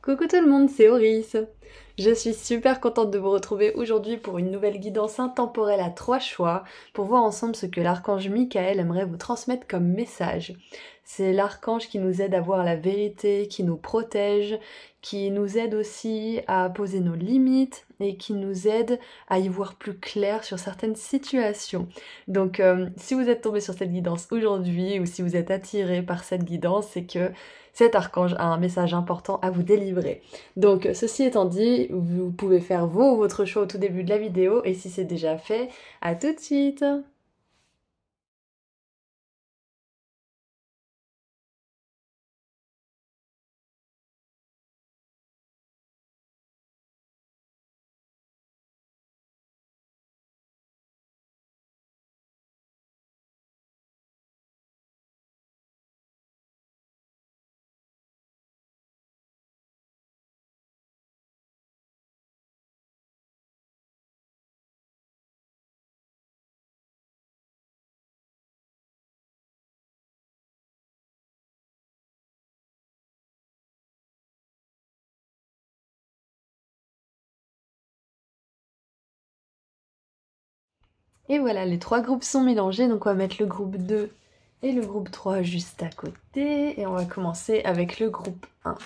Coucou tout le monde, c'est Oris. Je suis super contente de vous retrouver aujourd'hui pour une nouvelle guidance intemporelle à 3 choix pour voir ensemble ce que l'archange Michael aimerait vous transmettre comme message. C'est l'archange qui nous aide à voir la vérité, qui nous protège, qui nous aide aussi à poser nos limites et qui nous aide à y voir plus clair sur certaines situations. Donc si vous êtes tombé sur cette guidance aujourd'hui ou si vous êtes attiré par cette guidance, c'est que cet archange a un message important à vous délivrer. Donc ceci étant dit, vous pouvez faire votre choix au tout début de la vidéo et si c'est déjà fait, à tout de suite. Et voilà, les 3 groupes sont mélangés, donc on va mettre le groupe 2 et le groupe 3 juste à côté, et on va commencer avec le groupe 1.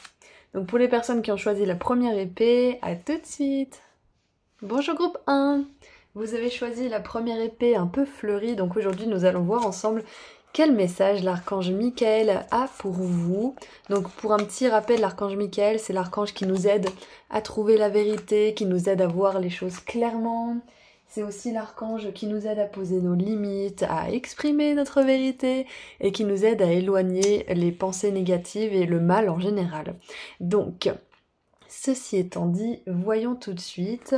Donc pour les personnes qui ont choisi la première épée, à tout de suite. Bonjour groupe 1. Vous avez choisi la première épée un peu fleurie, donc aujourd'hui nous allons voir ensemble quel message l'archange Michael a pour vous. Donc pour un petit rappel, l'archange Michael, c'est l'archange qui nous aide à trouver la vérité, qui nous aide à voir les choses clairement. C'est aussi l'archange qui nous aide à poser nos limites, à exprimer notre vérité et qui nous aide à éloigner les pensées négatives et le mal en général. Donc, ceci étant dit, voyons tout de suite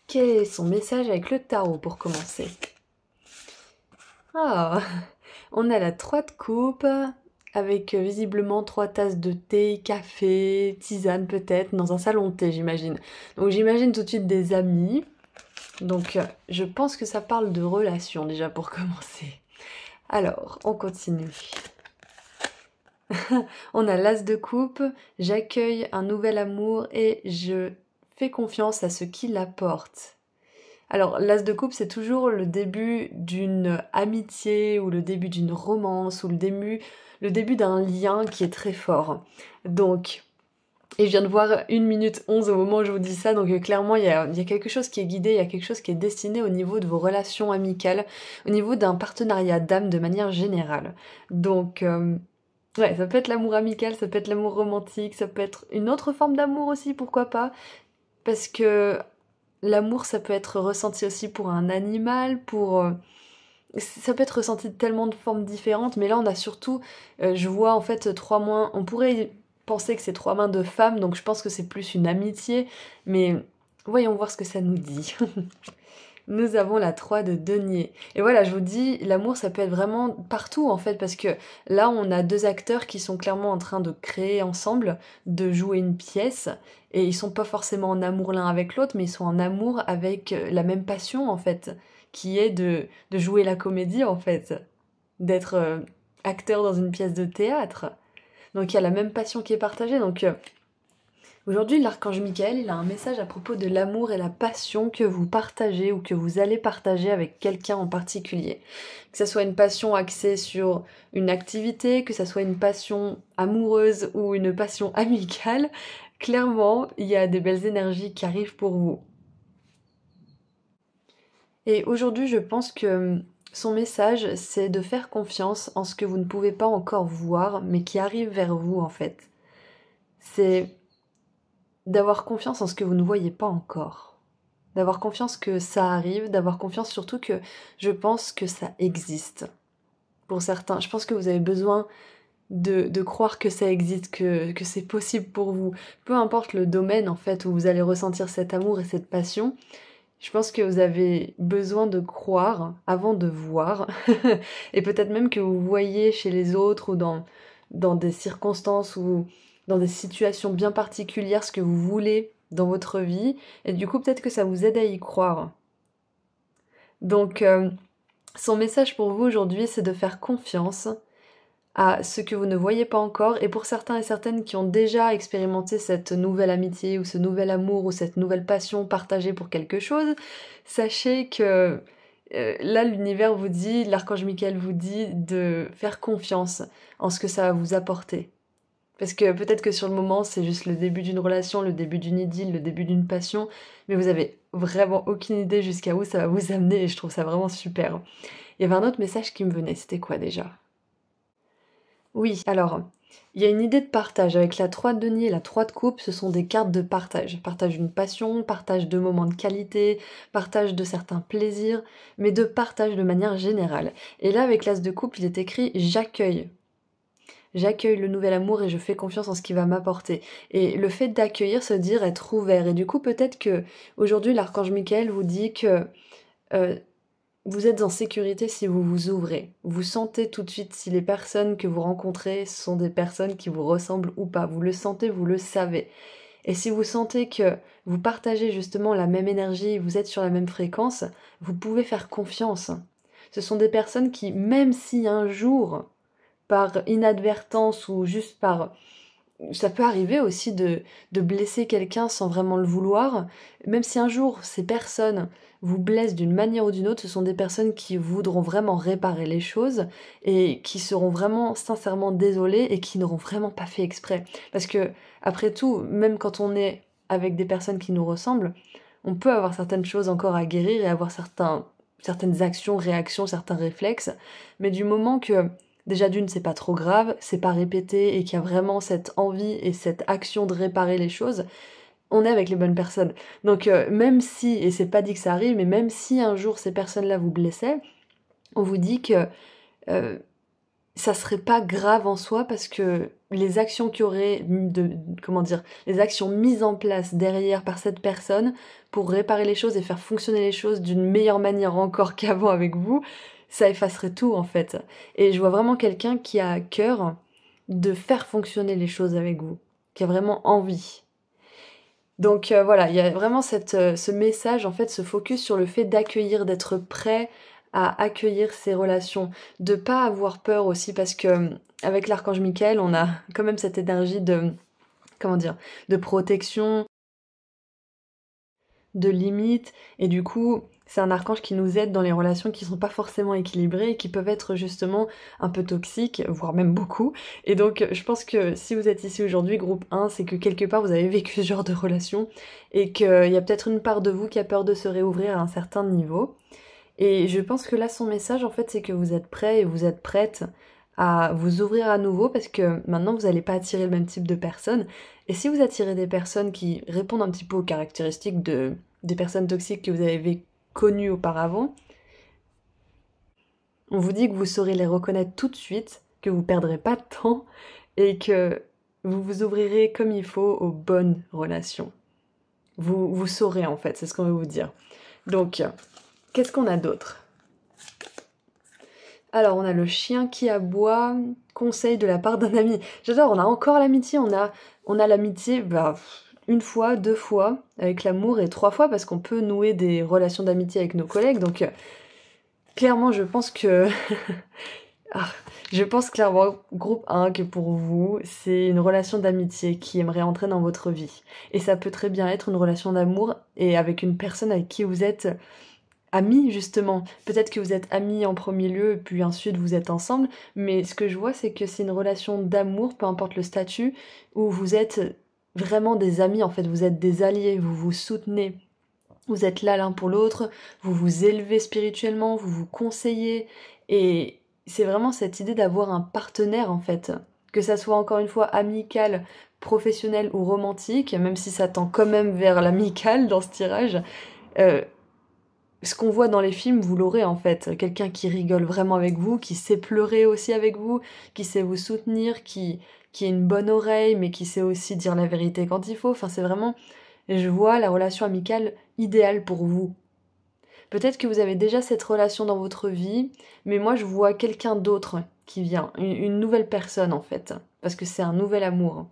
quel est son message avec le tarot pour commencer. Ah, on a la 3 de coupe avec visiblement 3 tasses de thé, café, tisane peut-être, dans un salon de thé j'imagine. Donc j'imagine tout de suite des amis. Donc je pense que ça parle de relations déjà pour commencer. Alors, on continue. On a l'as de coupe, j'accueille un nouvel amour et je fais confiance à ce qui l'apporte. Alors, l'as de coupe, c'est toujours le début d'une amitié ou le début d'une romance ou le début d'un lien qui est très fort. Donc, et je viens de voir 1 minute 11 au moment où je vous dis ça, donc clairement il y a quelque chose qui est guidé, il y a quelque chose qui est destiné au niveau de vos relations amicales, au niveau d'un partenariat d'âme de manière générale. Donc, ouais, ça peut être l'amour amical, ça peut être l'amour romantique, ça peut être une autre forme d'amour aussi, pourquoi pas, parce que l'amour, ça peut être ressenti aussi pour un animal, ça peut être ressenti de tellement de formes différentes, mais là on a surtout, je vois en fait 3 mains, on pourrait penser que c'est 3 mains de femmes, donc je pense que c'est plus une amitié, mais voyons voir ce que ça nous dit. Nous avons la 3 de denier. Et voilà, je vous dis, l'amour, ça peut être vraiment partout, en fait, parce que là, on a 2 acteurs qui sont clairement en train de créer ensemble, de jouer une pièce, et ils sont pas forcément en amour l'un avec l'autre, mais ils sont en amour avec la même passion, en fait, qui est de jouer la comédie, en fait, d'être acteur dans une pièce de théâtre. Donc il y a la même passion qui est partagée, donc... Aujourd'hui, l'archange Michael, il a un message à propos de l'amour et la passion que vous partagez ou que vous allez partager avec quelqu'un en particulier. Que ça soit une passion axée sur une activité, que ça soit une passion amoureuse ou une passion amicale, clairement, il y a des belles énergies qui arrivent pour vous. Et aujourd'hui, je pense que son message, c'est de faire confiance en ce que vous ne pouvez pas encore voir, mais qui arrive vers vous en fait. C'est d'avoir confiance en ce que vous ne voyez pas encore. D'avoir confiance que ça arrive, d'avoir confiance surtout que je pense que ça existe. Pour certains, je pense que vous avez besoin de croire que ça existe, que c'est possible pour vous. Peu importe le domaine en fait où vous allez ressentir cet amour et cette passion, je pense que vous avez besoin de croire avant de voir. Et peut-être même que vous voyez chez les autres ou dans des circonstances ou dans des situations bien particulières ce que vous voulez dans votre vie. Et du coup, peut-être que ça vous aide à y croire. Donc, son message pour vous aujourd'hui, c'est de faire confiance à ce que vous ne voyez pas encore. Et pour certains et certaines qui ont déjà expérimenté cette nouvelle amitié ou ce nouvel amour ou cette nouvelle passion partagée pour quelque chose, sachez que là l'univers vous dit, l'archange Michael vous dit de faire confiance en ce que ça va vous apporter. Parce que peut-être que sur le moment c'est juste le début d'une relation, le début d'une idylle, le début d'une passion, mais vous avez vraiment aucune idée jusqu'à où ça va vous amener et je trouve ça vraiment super. Il y avait un autre message qui me venait, c'était quoi déjà? Oui, alors, il y a une idée de partage. Avec la 3 de denier et la 3 de coupe, ce sont des cartes de partage. Partage d'une passion, partage de moments de qualité, partage de certains plaisirs, mais de partage de manière générale. Et là, avec l'as de coupe, il est écrit « j'accueille ». J'accueille le nouvel amour et je fais confiance en ce qu'il va m'apporter. Et le fait d'accueillir, se dire être ouvert. Et du coup, peut-être que aujourd'hui, l'archange Michael vous dit que euh, vous êtes en sécurité si vous vous ouvrez. Vous sentez tout de suite si les personnes que vous rencontrez sont des personnes qui vous ressemblent ou pas. Vous le sentez, vous le savez. Et si vous sentez que vous partagez justement la même énergie, vous êtes sur la même fréquence, vous pouvez faire confiance. Ce sont des personnes qui, même si un jour, par inadvertance ou juste par ça peut arriver aussi de blesser quelqu'un sans vraiment le vouloir. Même si un jour ces personnes vous blessent d'une manière ou d'une autre, ce sont des personnes qui voudront vraiment réparer les choses et qui seront vraiment sincèrement désolées et qui n'auront vraiment pas fait exprès. Parce que, après tout, même quand on est avec des personnes qui nous ressemblent, on peut avoir certaines choses encore à guérir et avoir certaines actions, réactions, certains réflexes. Mais du moment que déjà d'une, c'est pas trop grave, c'est pas répété et qu'il y a vraiment cette envie et cette action de réparer les choses, on est avec les bonnes personnes. Donc même si, et c'est pas dit que ça arrive, mais même si un jour ces personnes-là vous blessaient, on vous dit que euh, ça serait pas grave en soi parce que les actions qu'il y aurait comment dire, les actions mises en place derrière par cette personne pour réparer les choses et faire fonctionner les choses d'une meilleure manière encore qu'avant avec vous, ça effacerait tout en fait. Et je vois vraiment quelqu'un qui a à cœur de faire fonctionner les choses avec vous, qui a vraiment envie. Donc voilà, il y a vraiment ce message, en fait, ce focus sur le fait d'accueillir, d'être prêt à accueillir ces relations, de pas avoir peur aussi, parce que avec l'archange Michael, on a quand même cette énergie de, comment dire, de protection, de limite, et du coup, c'est un archange qui nous aide dans les relations qui sont pas forcément équilibrées et qui peuvent être justement un peu toxiques, voire même beaucoup. Et donc, je pense que si vous êtes ici aujourd'hui, groupe 1, c'est que quelque part vous avez vécu ce genre de relation et qu'il y a peut-être une part de vous qui a peur de se réouvrir à un certain niveau. Et je pense que là, son message, en fait, c'est que vous êtes prêt et vous êtes prête à vous ouvrir à nouveau parce que maintenant, vous n'allez pas attirer le même type de personnes. Et si vous attirez des personnes qui répondent un petit peu aux caractéristiques des personnes toxiques que vous avez connues auparavant, on vous dit que vous saurez les reconnaître tout de suite, que vous perdrez pas de temps et que vous vous ouvrirez comme il faut aux bonnes relations. Vous saurez, en fait, c'est ce qu'on veut vous dire. Donc, qu'est-ce qu'on a d'autre? Alors, on a le chien qui aboie, conseil de la part d'un ami. J'adore, on a encore l'amitié, on a l'amitié, une fois, deux fois, avec l'amour, et trois fois, parce qu'on peut nouer des relations d'amitié avec nos collègues, donc clairement, je pense que... Ah, je pense clairement, groupe 1, que pour vous, c'est une relation d'amitié qui aimerait entrer dans votre vie. Et ça peut très bien être une relation d'amour, et avec une personne avec qui vous êtes amis justement. Peut-être que vous êtes amis en premier lieu, puis ensuite vous êtes ensemble, mais ce que je vois c'est que c'est une relation d'amour, peu importe le statut, où vous êtes vraiment des amis, en fait, vous êtes des alliés, vous vous soutenez, vous êtes là l'un pour l'autre, vous vous élevez spirituellement, vous vous conseillez, et c'est vraiment cette idée d'avoir un partenaire en fait, que ça soit encore une fois amical, professionnel ou romantique, même si ça tend quand même vers l'amical dans ce tirage, euh, ce qu'on voit dans les films, vous l'aurez en fait. Quelqu'un qui rigole vraiment avec vous, qui sait pleurer aussi avec vous, qui sait vous soutenir, qui a une bonne oreille, mais qui sait aussi dire la vérité quand il faut. Enfin, c'est vraiment, je vois la relation amicale idéale pour vous. Peut-être que vous avez déjà cette relation dans votre vie, mais moi je vois quelqu'un d'autre qui vient, une nouvelle personne en fait, parce que c'est un nouvel amour.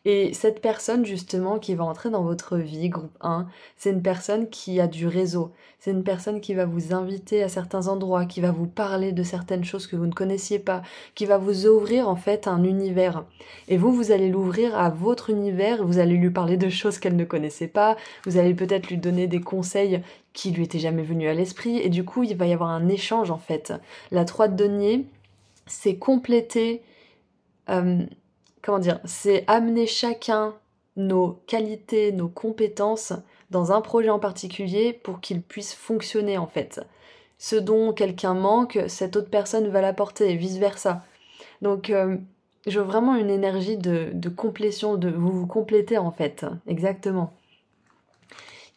Et cette personne justement qui va entrer dans votre vie, groupe 1, c'est une personne qui a du réseau. C'est une personne qui va vous inviter à certains endroits, qui va vous parler de certaines choses que vous ne connaissiez pas, qui va vous ouvrir en fait un univers. Et vous allez l'ouvrir à votre univers, vous allez lui parler de choses qu'elle ne connaissait pas, vous allez peut-être lui donner des conseils qui lui étaient jamais venus à l'esprit, et du coup il va y avoir un échange en fait. La 3 de denier, c'est compléter... comment dire, c'est amener chacun nos qualités, nos compétences dans un projet en particulier pour qu'il puisse fonctionner en fait. Ce dont quelqu'un manque, cette autre personne va l'apporter et vice-versa. Donc je veux vraiment une énergie de complétion, de vous complétez en fait, exactement.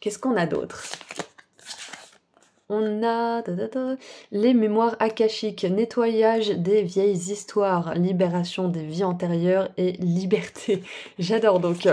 Qu'est-ce qu'on a d'autre? On a les mémoires akashiques, nettoyage des vieilles histoires, libération des vies antérieures et liberté. J'adore donc.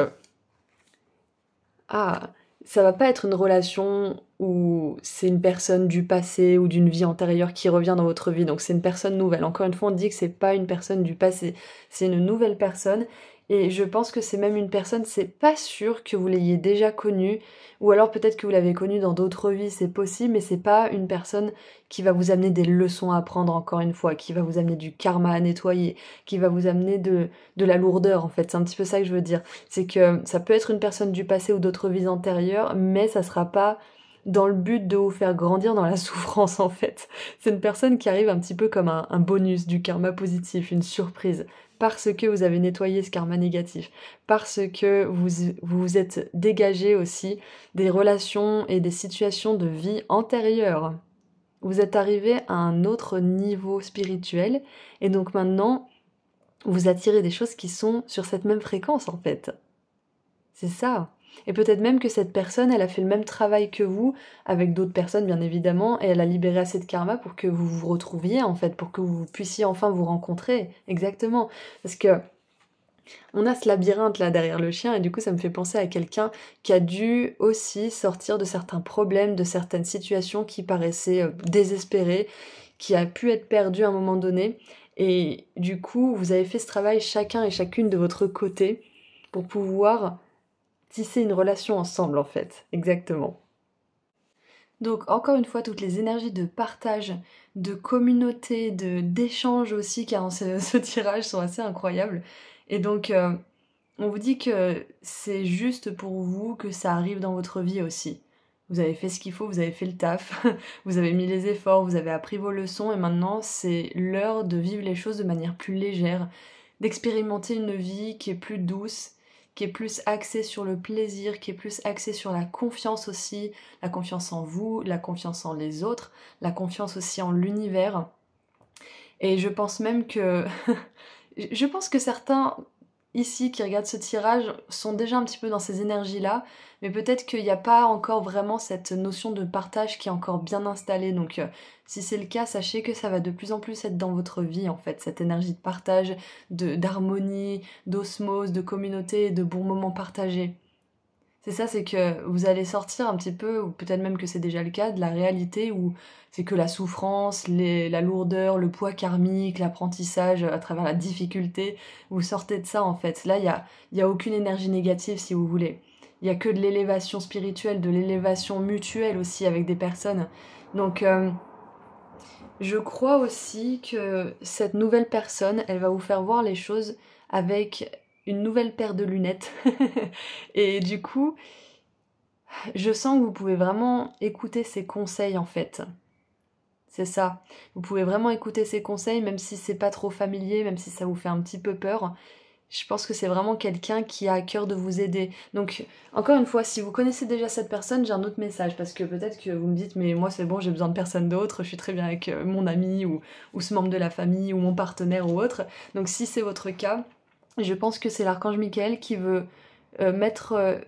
Ça va pas être une relation où c'est une personne du passé ou d'une vie antérieure qui revient dans votre vie. Donc c'est une personne nouvelle. Encore une fois, on dit que c'est pas une personne du passé, c'est une nouvelle personne. Et je pense que c'est même une personne, c'est pas sûr que vous l'ayez déjà connue, ou alors peut-être que vous l'avez connue dans d'autres vies, c'est possible, mais c'est pas une personne qui va vous amener des leçons à apprendre encore une fois, qui va vous amener du karma à nettoyer, qui va vous amener de la lourdeur en fait. C'est un petit peu ça que je veux dire. C'est que ça peut être une personne du passé ou d'autres vies antérieures, mais ça sera pas dans le but de vous faire grandir dans la souffrance en fait. C'est une personne qui arrive un petit peu comme un bonus du karma positif, une surprise, parce que vous avez nettoyé ce karma négatif, parce que vous vous êtes dégagé aussi des relations et des situations de vie antérieures. Vous êtes arrivé à un autre niveau spirituel et donc maintenant vous attirez des choses qui sont sur cette même fréquence en fait. C'est ça. Et peut-être même que cette personne, elle a fait le même travail que vous, avec d'autres personnes bien évidemment, et elle a libéré assez de karma pour que vous vous retrouviez en fait, pour que vous puissiez enfin vous rencontrer. Exactement. Parce que on a ce labyrinthe là derrière le chien, et du coup ça me fait penser à quelqu'un qui a dû aussi sortir de certains problèmes, de certaines situations qui paraissaient désespérées, qui a pu être perdu à un moment donné. Et du coup, vous avez fait ce travail chacun et chacune de votre côté pour pouvoir tisser une relation ensemble en fait, exactement. Donc encore une fois, toutes les énergies de partage, de communauté, d'échange aussi car ce tirage sont assez incroyables. Et donc on vous dit que c'est juste pour vous que ça arrive dans votre vie aussi. Vous avez fait ce qu'il faut, vous avez fait le taf, vous avez mis les efforts, vous avez appris vos leçons et maintenant c'est l'heure de vivre les choses de manière plus légère, d'expérimenter une vie qui est plus douce, qui est plus axée sur le plaisir, qui est plus axée sur la confiance aussi, la confiance en vous, la confiance en les autres, la confiance aussi en l'univers. Et je pense même que je pense que certains ici qui regardent ce tirage sont déjà un petit peu dans ces énergies-là, mais peut-être qu'il n'y a pas encore vraiment cette notion de partage qui est encore bien installée. Donc si c'est le cas, sachez que ça va de plus en plus être dans votre vie en fait, cette énergie de partage, d'harmonie, d'osmose, de communauté, de bons moments partagés. C'est ça, c'est que vous allez sortir un petit peu, ou peut-être même que c'est déjà le cas, de la réalité où c'est que la souffrance, la lourdeur, le poids karmique, l'apprentissage à travers la difficulté, vous sortez de ça en fait. Là, y a aucune énergie négative si vous voulez. Il y a que de l'élévation spirituelle, de l'élévation mutuelle aussi avec des personnes. Donc, je crois aussi que cette nouvelle personne, elle va vous faire voir les choses avec une nouvelle paire de lunettes. Et du coup, je sens que vous pouvez vraiment écouter ses conseils en fait. C'est ça. Vous pouvez vraiment écouter ses conseils, même si c'est pas trop familier, même si ça vous fait un petit peu peur. Je pense que c'est vraiment quelqu'un qui a à cœur de vous aider. Donc, encore une fois, si vous connaissez déjà cette personne, j'ai un autre message. Parce que peut-être que vous me dites, mais moi c'est bon, j'ai besoin de personne d'autre, je suis très bien avec mon ami ou ce membre de la famille ou mon partenaire ou autre. Donc, si c'est votre cas, je pense que c'est l'archange Michael qui veut mettre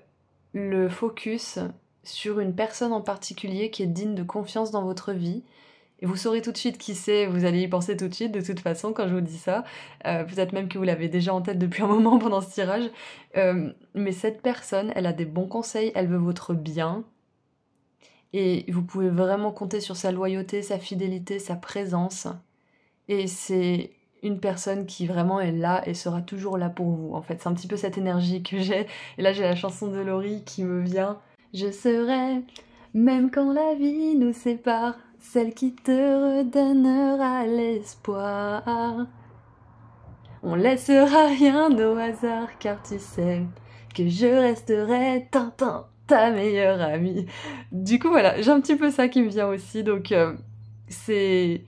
le focus sur une personne en particulier qui est digne de confiance dans votre vie. Et vous saurez tout de suite qui c'est, vous allez y penser tout de suite, de toute façon, quand je vous dis ça. Peut-être même que vous l'avez déjà en tête depuis un moment pendant ce tirage. Mais cette personne, elle a des bons conseils, elle veut votre bien. Et vous pouvez vraiment compter sur sa loyauté, sa fidélité, sa présence. Et c'est une personne qui vraiment est là et sera toujours là pour vous. En fait, c'est un petit peu cette énergie que j'ai. Et là, j'ai la chanson de Laurie qui me vient. Je serai, même quand la vie nous sépare, celle qui te redonnera l'espoir. On laissera rien au hasard, car tu sais que je resterai Tintin, ta meilleure amie. Du coup, voilà, j'ai un petit peu ça qui me vient aussi, donc c'est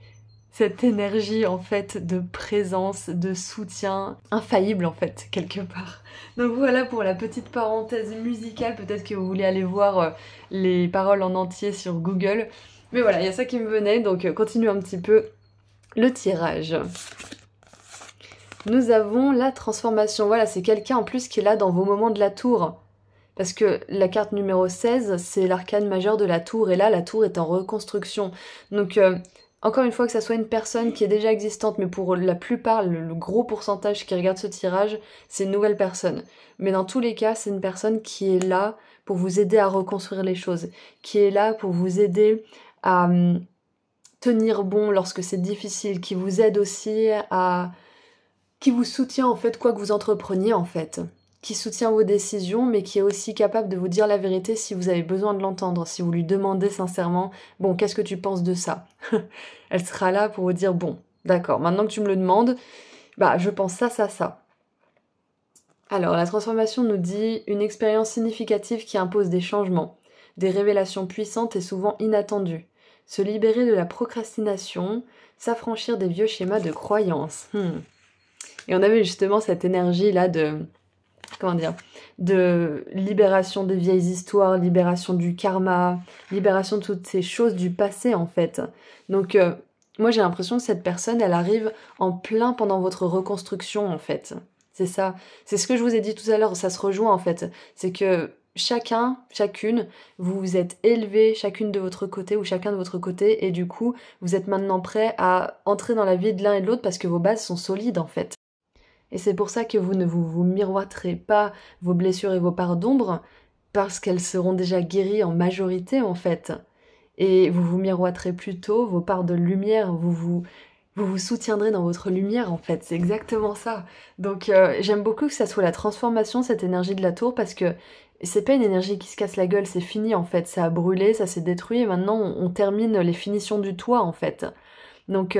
cette énergie, en fait, de présence, de soutien, infaillible, en fait, quelque part. Donc voilà pour la petite parenthèse musicale, peut-être que vous voulez aller voir les paroles en entier sur Google. Mais voilà, il y a ça qui me venait, donc continue un petit peu le tirage. Nous avons la transformation. Voilà, c'est quelqu'un en plus qui est là dans vos moments de la tour. Parce que la carte numéro 16, c'est l'arcane majeur de la tour. Et là, la tour est en reconstruction. Donc, encore une fois, que ça soit une personne qui est déjà existante, mais pour la plupart, le gros pourcentage qui regarde ce tirage, c'est une nouvelle personne. Mais dans tous les cas, c'est une personne qui est là pour vous aider à reconstruire les choses. Qui est là pour vous aider à tenir bon lorsque c'est difficile. Qui vous aide aussi à... qui vous soutient en fait quoi que vous entrepreniez en fait, qui soutient vos décisions mais qui est aussi capable de vous dire la vérité si vous avez besoin de l'entendre, si vous lui demandez sincèrement « Bon, qu'est-ce que tu penses de ça ?» Elle sera là pour vous dire « Bon, d'accord, maintenant que tu me le demandes, bah je pense ça, ça, ça. » Alors la transformation nous dit une expérience significative qui impose des changements, des révélations puissantes et souvent inattendues, se libérer de la procrastination, s'affranchir des vieux schémas de croyances. Et on avait justement cette énergie-là de, comment dire, de libération des vieilles histoires, libération du karma, libération de toutes ces choses du passé en fait. Donc moi j'ai l'impression que cette personne, elle arrive en plein pendant votre reconstruction en fait. C'est ça, c'est ce que je vous ai dit tout à l'heure, ça se rejoint en fait. C'est que chacun, chacune, vous vous êtes élevés chacune de votre côté ou chacun de votre côté et du coup vous êtes maintenant prêts à entrer dans la vie de l'un et de l'autre parce que vos bases sont solides en fait. Et c'est pour ça que vous ne vous miroiterez pas vos blessures et vos parts d'ombre, parce qu'elles seront déjà guéries en majorité en fait. Et vous vous miroiterez plutôt vos parts de lumière, vous soutiendrez dans votre lumière en fait, c'est exactement ça. Donc j'aime beaucoup que ça soit la transformation, cette énergie de la tour, parce que c'est pas une énergie qui se casse la gueule, c'est fini en fait, ça a brûlé, ça s'est détruit, et maintenant on termine les finitions du toit en fait. Donc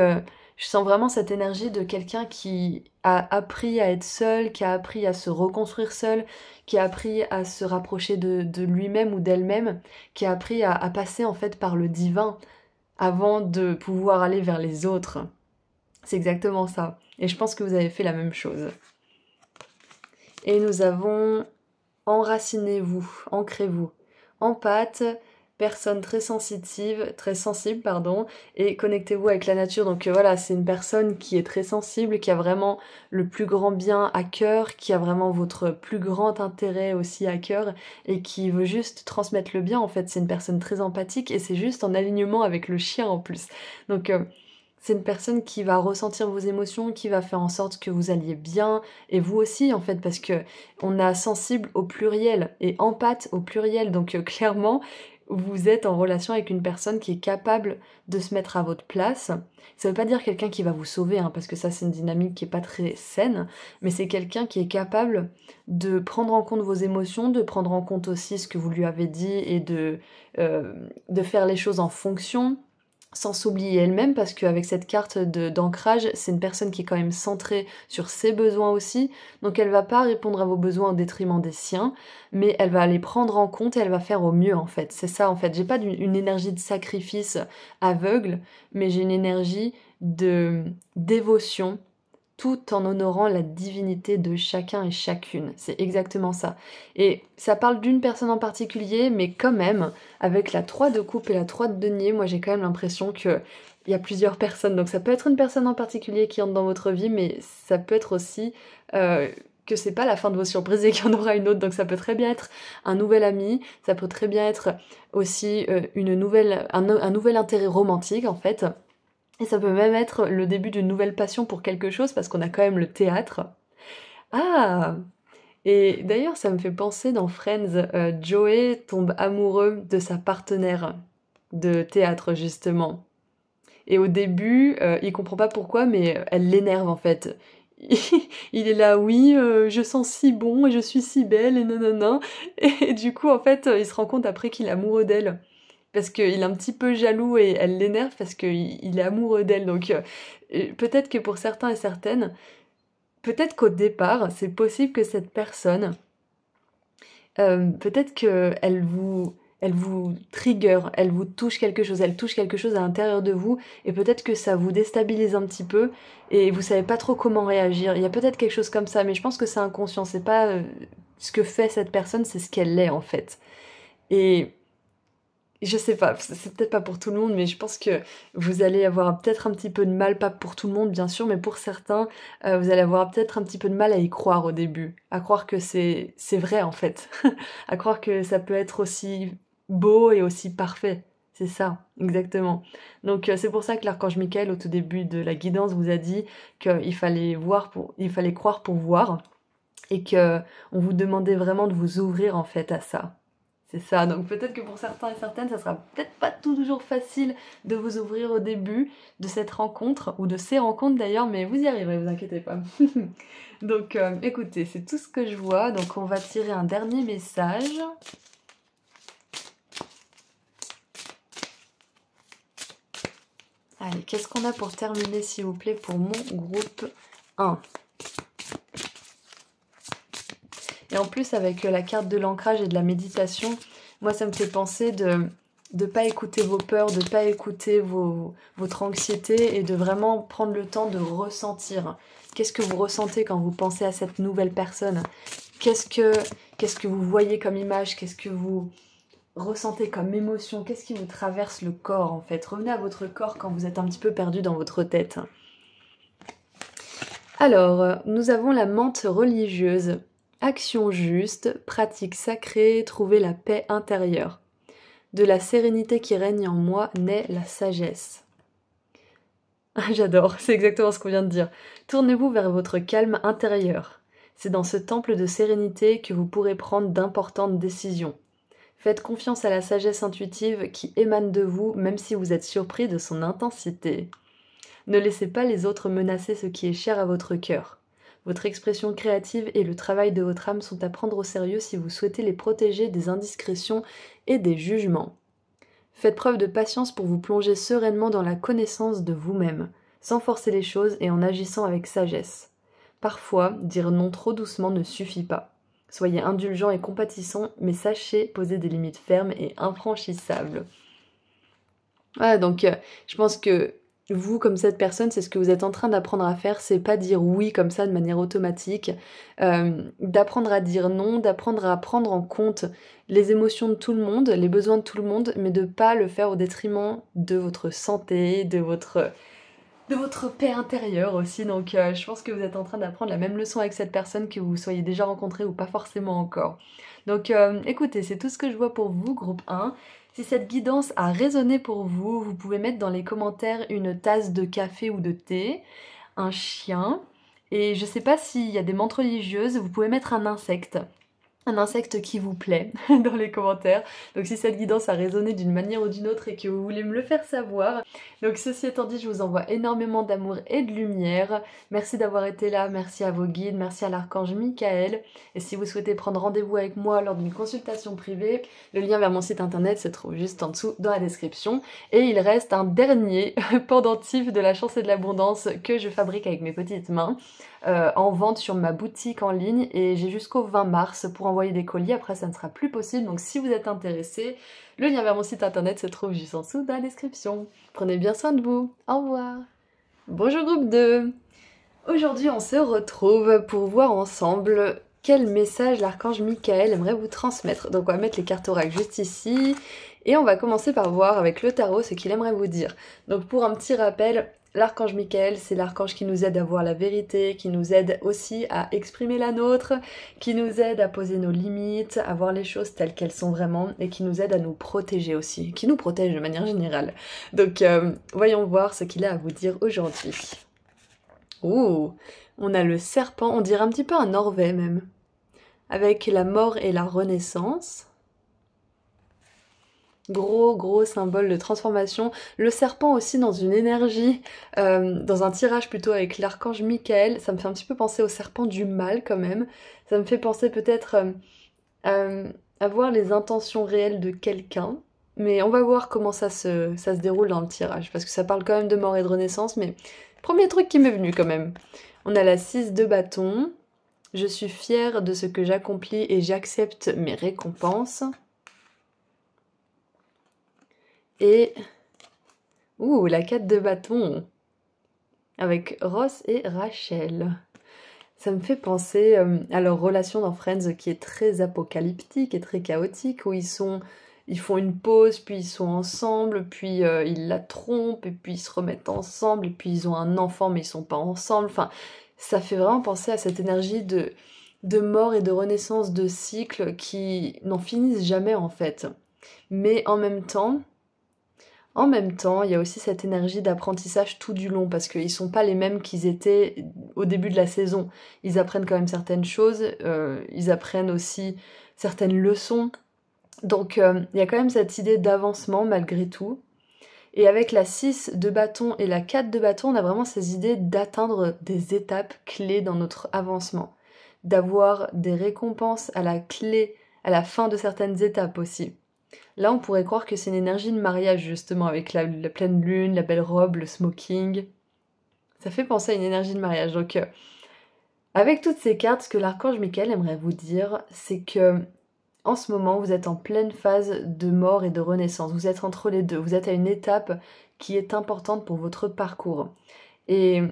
je sens vraiment cette énergie de quelqu'un qui a appris à être seul, qui a appris à se reconstruire seul, qui a appris à se rapprocher de lui-même ou d'elle-même, qui a appris à passer en fait par le divin avant de pouvoir aller vers les autres. C'est exactement ça. Et je pense que vous avez fait la même chose. Et nous avons enracinez-vous, ancrez-vous. Empathe, personne très sensible, pardon, et connectez-vous avec la nature. Donc voilà, c'est une personne qui est très sensible, qui a vraiment le plus grand bien à cœur, qui a vraiment votre plus grand intérêt aussi à cœur, et qui veut juste transmettre le bien. En fait, c'est une personne très empathique, et c'est juste en alignement avec le chien en plus. Donc c'est une personne qui va ressentir vos émotions, qui va faire en sorte que vous alliez bien, et vous aussi en fait, parce que on a sensible au pluriel et empathe au pluriel, donc clairement vous êtes en relation avec une personne qui est capable de se mettre à votre place. Ça veut pas dire quelqu'un qui va vous sauver, hein, parce que ça c'est une dynamique qui est pas très saine, mais c'est quelqu'un qui est capable de prendre en compte vos émotions, de prendre en compte aussi ce que vous lui avez dit et de faire les choses en fonction, sans s'oublier elle-même, parce qu'avec cette carte d'ancrage, c'est une personne qui est quand même centrée sur ses besoins aussi, donc elle va pas répondre à vos besoins au détriment des siens, mais elle va les prendre en compte et elle va faire au mieux en fait. C'est ça en fait, j'ai pas une énergie de sacrifice aveugle, mais j'ai une énergie de dévotion, tout en honorant la divinité de chacun et chacune. C'est exactement ça. Et ça parle d'une personne en particulier, mais quand même, avec la 3 de coupe et la 3 de denier, moi j'ai quand même l'impression qu'il y a plusieurs personnes. Donc ça peut être une personne en particulier qui entre dans votre vie, mais ça peut être aussi que c'est pas la fin de vos surprises et qu'il y en aura une autre. Donc ça peut très bien être un nouvel ami, ça peut très bien être aussi un nouvel intérêt romantique en fait. Et ça peut même être le début d'une nouvelle passion pour quelque chose, parce qu'on a quand même le théâtre. Ah! Et d'ailleurs, ça me fait penser dans Friends, Joey tombe amoureux de sa partenaire de théâtre, justement. Et au début, il comprend pas pourquoi, mais elle l'énerve en fait. Il est là, oui, je sens si bon et je suis si belle et nanana. Et du coup, en fait, il se rend compte après qu'il est amoureux d'elle. Parce qu'il est un petit peu jaloux et elle l'énerve parce qu'il est amoureux d'elle. Donc peut-être que pour certains et certaines, peut-être qu'au départ, c'est possible que cette personne, peut-être elle vous trigger, elle vous touche quelque chose, elle touche quelque chose à l'intérieur de vous, et peut-être que ça vous déstabilise un petit peu, et vous savez pas trop comment réagir. Il y a peut-être quelque chose comme ça, mais je pense que c'est inconscient, c'est pas ce que fait cette personne, c'est ce qu'elle est en fait. Et je sais pas, c'est peut-être pas pour tout le monde, mais je pense que vous allez avoir peut-être un petit peu de mal, pas pour tout le monde bien sûr, mais pour certains, vous allez avoir peut-être un petit peu de mal à y croire au début, à croire que c'est vrai en fait, à croire que ça peut être aussi beau et aussi parfait. C'est ça, exactement. Donc c'est pour ça que l'archange Michael au tout début de la guidance vous a dit qu'il fallait il fallait croire pour voir et que on vous demandait vraiment de vous ouvrir en fait à ça. C'est ça, donc peut-être que pour certains et certaines, ça sera peut-être pas toujours facile de vous ouvrir au début de cette rencontre, ou de ces rencontres d'ailleurs, mais vous y arriverez, vous inquiétez pas. Donc écoutez, c'est tout ce que je vois, donc on va tirer un dernier message. Allez, qu'est-ce qu'on a pour terminer s'il vous plaît pour mon groupe 1 ? Et en plus, avec la carte de l'ancrage et de la méditation, moi, ça me fait penser de ne pas écouter vos peurs, de ne pas écouter votre anxiété et de vraiment prendre le temps de ressentir. Qu'est-ce que vous ressentez quand vous pensez à cette nouvelle personne ? Qu'est-ce que vous voyez comme image ? Qu'est-ce que vous ressentez comme émotion ? Qu'est-ce qui vous traverse le corps, en fait ? Revenez à votre corps quand vous êtes un petit peu perdu dans votre tête. Alors, nous avons la menthe religieuse. Action juste, pratique sacrée, trouver la paix intérieure. De la sérénité qui règne en moi naît la sagesse. J'adore, c'est exactement ce qu'on vient de dire. Tournez-vous vers votre calme intérieur. C'est dans ce temple de sérénité que vous pourrez prendre d'importantes décisions. Faites confiance à la sagesse intuitive qui émane de vous, même si vous êtes surpris de son intensité. Ne laissez pas les autres menacer ce qui est cher à votre cœur. Votre expression créative et le travail de votre âme sont à prendre au sérieux si vous souhaitez les protéger des indiscrétions et des jugements. Faites preuve de patience pour vous plonger sereinement dans la connaissance de vous-même, sans forcer les choses et en agissant avec sagesse. Parfois, dire non trop doucement ne suffit pas. Soyez indulgents et compatissants, mais sachez poser des limites fermes et infranchissables. Voilà, donc je pense que vous, comme cette personne, c'est ce que vous êtes en train d'apprendre à faire, c'est pas dire oui comme ça de manière automatique, d'apprendre à dire non, d'apprendre à prendre en compte les émotions de tout le monde, les besoins de tout le monde, mais de pas le faire au détriment de votre santé, de votre paix intérieure aussi. Donc je pense que vous êtes en train d'apprendre la même leçon avec cette personne, que vous soyez déjà rencontré ou pas forcément encore. Donc écoutez, c'est tout ce que je vois pour vous, groupe 1. Si cette guidance a résonné pour vous, vous pouvez mettre dans les commentaires une tasse de café ou de thé, un chien, et je sais pas s'il y a des mantres religieuses, vous pouvez mettre un insecte qui vous plaît dans les commentaires. Donc si cette guidance a résonné d'une manière ou d'une autre et que vous voulez me le faire savoir. Donc ceci étant dit, je vous envoie énormément d'amour et de lumière. Merci d'avoir été là, merci à vos guides, merci à l'archange Michael. Et si vous souhaitez prendre rendez-vous avec moi lors d'une consultation privée, le lien vers mon site internet se trouve juste en dessous dans la description. Et il reste un dernier pendentif de la chance et de l'abondance que je fabrique avec mes petites mains. En vente sur ma boutique en ligne, et j'ai jusqu'au 20 mars pour envoyer des colis. Après ça ne sera plus possible, donc si vous êtes intéressé, le lien vers mon site internet se trouve juste en dessous dans la description. Prenez bien soin de vous, au revoir. Bonjour groupe 2. Aujourd'hui on se retrouve pour voir ensemble quel message l'archange Michael aimerait vous transmettre. Donc on va mettre les cartes oracle juste ici, et on va commencer par voir avec le tarot ce qu'il aimerait vous dire. Donc pour un petit rappel, l'archange Michael, c'est l'archange qui nous aide à voir la vérité, qui nous aide aussi à exprimer la nôtre, qui nous aide à poser nos limites, à voir les choses telles qu'elles sont vraiment, et qui nous aide à nous protéger aussi, qui nous protège de manière générale. Donc voyons voir ce qu'il a à vous dire aujourd'hui. Ouh, on a le serpent, on dirait un petit peu un Norvège même, avec la mort et la renaissance. Gros symbole de transformation. Le serpent aussi dans une énergie, dans un tirage plutôt avec l'archange Michael, ça me fait un petit peu penser au serpent du mal quand même. Ça me fait penser peut-être à voir les intentions réelles de quelqu'un. Mais on va voir comment ça se déroule dans le tirage, parce que ça parle quand même de mort et de renaissance, mais premier truc qui m'est venu quand même. On a la 6 de bâton. Je suis fière de ce que j'accomplis et j'accepte mes récompenses. Et... ouh, la 4 de bâton. Avec Ross et Rachel. Ça me fait penser à leur relation dans Friends qui est très apocalyptique et très chaotique, où ils font une pause, puis ils sont ensemble, puis ils la trompent, et puis ils se remettent ensemble, et puis ils ont un enfant mais ils sont pas ensemble. Enfin, ça fait vraiment penser à cette énergie de mort et de renaissance, de cycles qui n'en finissent jamais en fait. Mais en même temps, il y a aussi cette énergie d'apprentissage tout du long, parce qu'ils sont pas les mêmes qu'ils étaient au début de la saison. Ils apprennent quand même certaines choses, ils apprennent aussi certaines leçons. Donc il y a quand même cette idée d'avancement malgré tout. Et avec la 6 de bâton et la 4 de bâton, on a vraiment ces idées d'atteindre des étapes clés dans notre avancement. D'avoir des récompenses à la clé, à la fin de certaines étapes aussi. Là, on pourrait croire que c'est une énergie de mariage, justement, avec la pleine lune, la belle robe, le smoking. Ça fait penser à une énergie de mariage. Donc, avec toutes ces cartes, ce que l'archange Michael aimerait vous dire, c'est que en ce moment, vous êtes en pleine phase de mort et de renaissance. Vous êtes entre les deux. Vous êtes à une étape qui est importante pour votre parcours. Et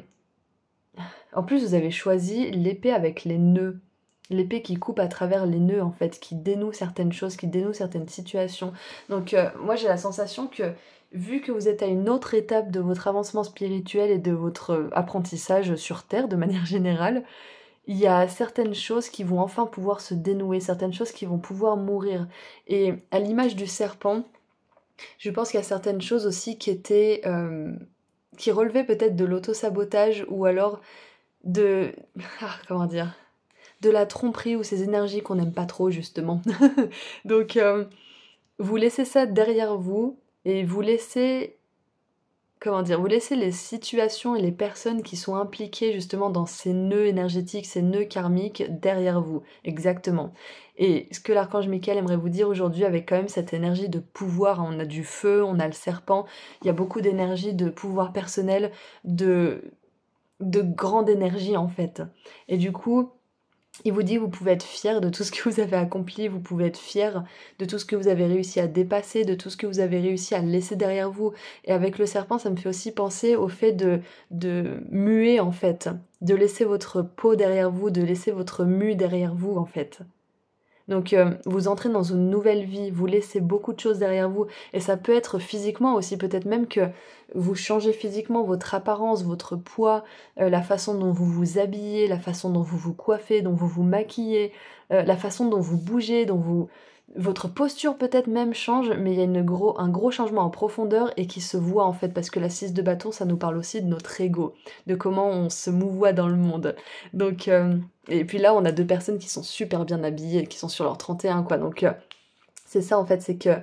en plus, vous avez choisi l'épée avec les nœuds. L'épée qui coupe à travers les nœuds, en fait, qui dénoue certaines choses, qui dénoue certaines situations. Donc, moi, j'ai la sensation que, vu que vous êtes à une autre étape de votre avancement spirituel et de votre apprentissage sur Terre, de manière générale, il y a certaines choses qui vont enfin pouvoir se dénouer, certaines choses qui vont pouvoir mourir. Et à l'image du serpent, je pense qu'il y a certaines choses aussi qui étaient... qui relevaient peut-être de l'auto-sabotage ou alors de... comment dire, de la tromperie ou ces énergies qu'on n'aime pas trop justement. Donc vous laissez ça derrière vous et vous laissez, comment dire, vous laissez les situations et les personnes qui sont impliquées justement dans ces nœuds énergétiques, ces nœuds karmiques derrière vous, exactement. Et ce que l'archange Michael aimerait vous dire aujourd'hui avec quand même cette énergie de pouvoir, hein, on a du feu, on a le serpent, il y a beaucoup d'énergie de pouvoir personnel, de grande énergie en fait. Et du coup, il vous dit que vous pouvez être fier de tout ce que vous avez accompli, vous pouvez être fier de tout ce que vous avez réussi à dépasser, de tout ce que vous avez réussi à laisser derrière vous. Et avec le serpent, ça me fait aussi penser au fait de muer en fait, de laisser votre peau derrière vous, de laisser votre mue derrière vous en fait. Donc vous entrez dans une nouvelle vie, vous laissez beaucoup de choses derrière vous et ça peut être physiquement aussi, peut-être même que vous changez physiquement votre apparence, votre poids, la façon dont vous vous habillez, la façon dont vous vous coiffez, dont vous vous maquillez, la façon dont vous bougez, votre posture peut-être même change, mais il y a un gros changement en profondeur et qui se voit en fait, parce que la 6 de bâton, ça nous parle aussi de notre ego, de comment on se mouvoie dans le monde. Donc, et puis là, on a deux personnes qui sont super bien habillées, qui sont sur leur 31, quoi. Donc, c'est ça en fait, c'est que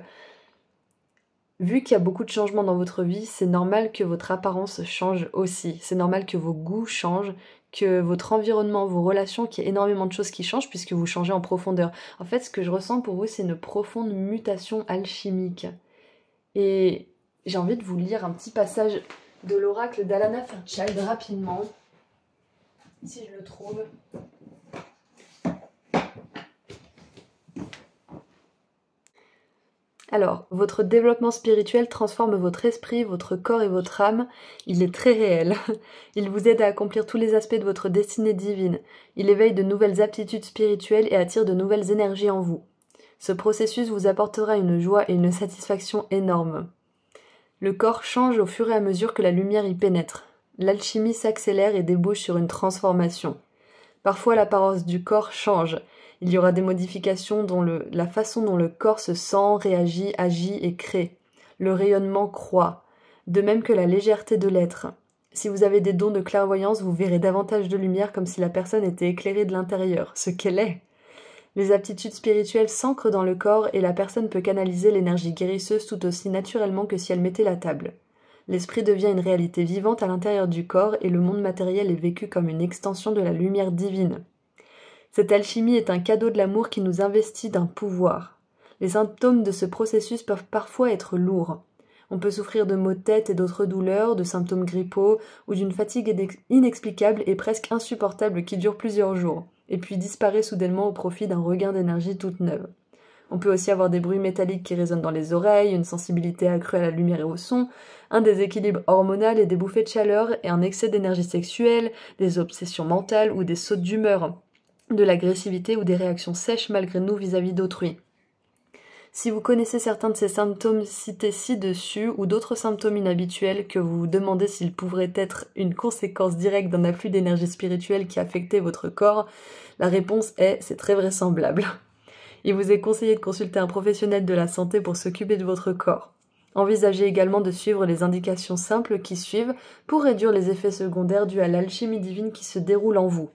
vu qu'il y a beaucoup de changements dans votre vie, c'est normal que votre apparence change aussi. C'est normal que vos goûts changent, que votre environnement, vos relations, qu'il y ait énormément de choses qui changent puisque vous changez en profondeur. En fait, ce que je ressens pour vous, c'est une profonde mutation alchimique. Et j'ai envie de vous lire un petit passage de l'oracle d'Alana Fairchild rapidement, si je le trouve. Alors, votre développement spirituel transforme votre esprit, votre corps et votre âme. Il est très réel. Il vous aide à accomplir tous les aspects de votre destinée divine. Il éveille de nouvelles aptitudes spirituelles et attire de nouvelles énergies en vous. Ce processus vous apportera une joie et une satisfaction énormes. Le corps change au fur et à mesure que la lumière y pénètre. L'alchimie s'accélère et débouche sur une transformation. Parfois l'apparence du corps change. Il y aura des modifications dans la façon dont le corps se sent, réagit, agit et crée. Le rayonnement croît, de même que la légèreté de l'être. Si vous avez des dons de clairvoyance, vous verrez davantage de lumière comme si la personne était éclairée de l'intérieur, ce qu'elle est. Les aptitudes spirituelles s'ancrent dans le corps et la personne peut canaliser l'énergie guérisseuse tout aussi naturellement que si elle mettait la table. L'esprit devient une réalité vivante à l'intérieur du corps et le monde matériel est vécu comme une extension de la lumière divine. Cette alchimie est un cadeau de l'amour qui nous investit d'un pouvoir. Les symptômes de ce processus peuvent parfois être lourds. On peut souffrir de maux de tête et d'autres douleurs, de symptômes grippaux ou d'une fatigue inexplicable et presque insupportable qui dure plusieurs jours, et puis disparaît soudainement au profit d'un regain d'énergie toute neuve. On peut aussi avoir des bruits métalliques qui résonnent dans les oreilles, une sensibilité accrue à la lumière et au son, un déséquilibre hormonal et des bouffées de chaleur et un excès d'énergie sexuelle, des obsessions mentales ou des sautes d'humeur, de l'agressivité ou des réactions sèches malgré nous vis-à-vis d'autrui. Si vous connaissez certains de ces symptômes cités ci-dessus ou d'autres symptômes inhabituels que vous vous demandez s'ils pourraient être une conséquence directe d'un afflux d'énergie spirituelle qui affectait votre corps, la réponse est c'est très vraisemblable. Il vous est conseillé de consulter un professionnel de la santé pour s'occuper de votre corps. Envisagez également de suivre les indications simples qui suivent pour réduire les effets secondaires dus à l'alchimie divine qui se déroule en vous.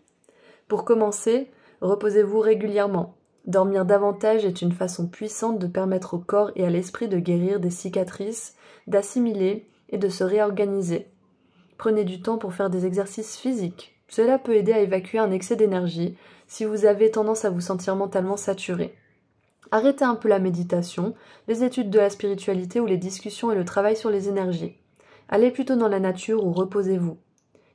Pour commencer, reposez-vous régulièrement. Dormir davantage est une façon puissante de permettre au corps et à l'esprit de guérir des cicatrices, d'assimiler et de se réorganiser. Prenez du temps pour faire des exercices physiques. Cela peut aider à évacuer un excès d'énergie si vous avez tendance à vous sentir mentalement saturé. Arrêtez un peu la méditation, les études de la spiritualité ou les discussions et le travail sur les énergies. Allez plutôt dans la nature ou reposez-vous.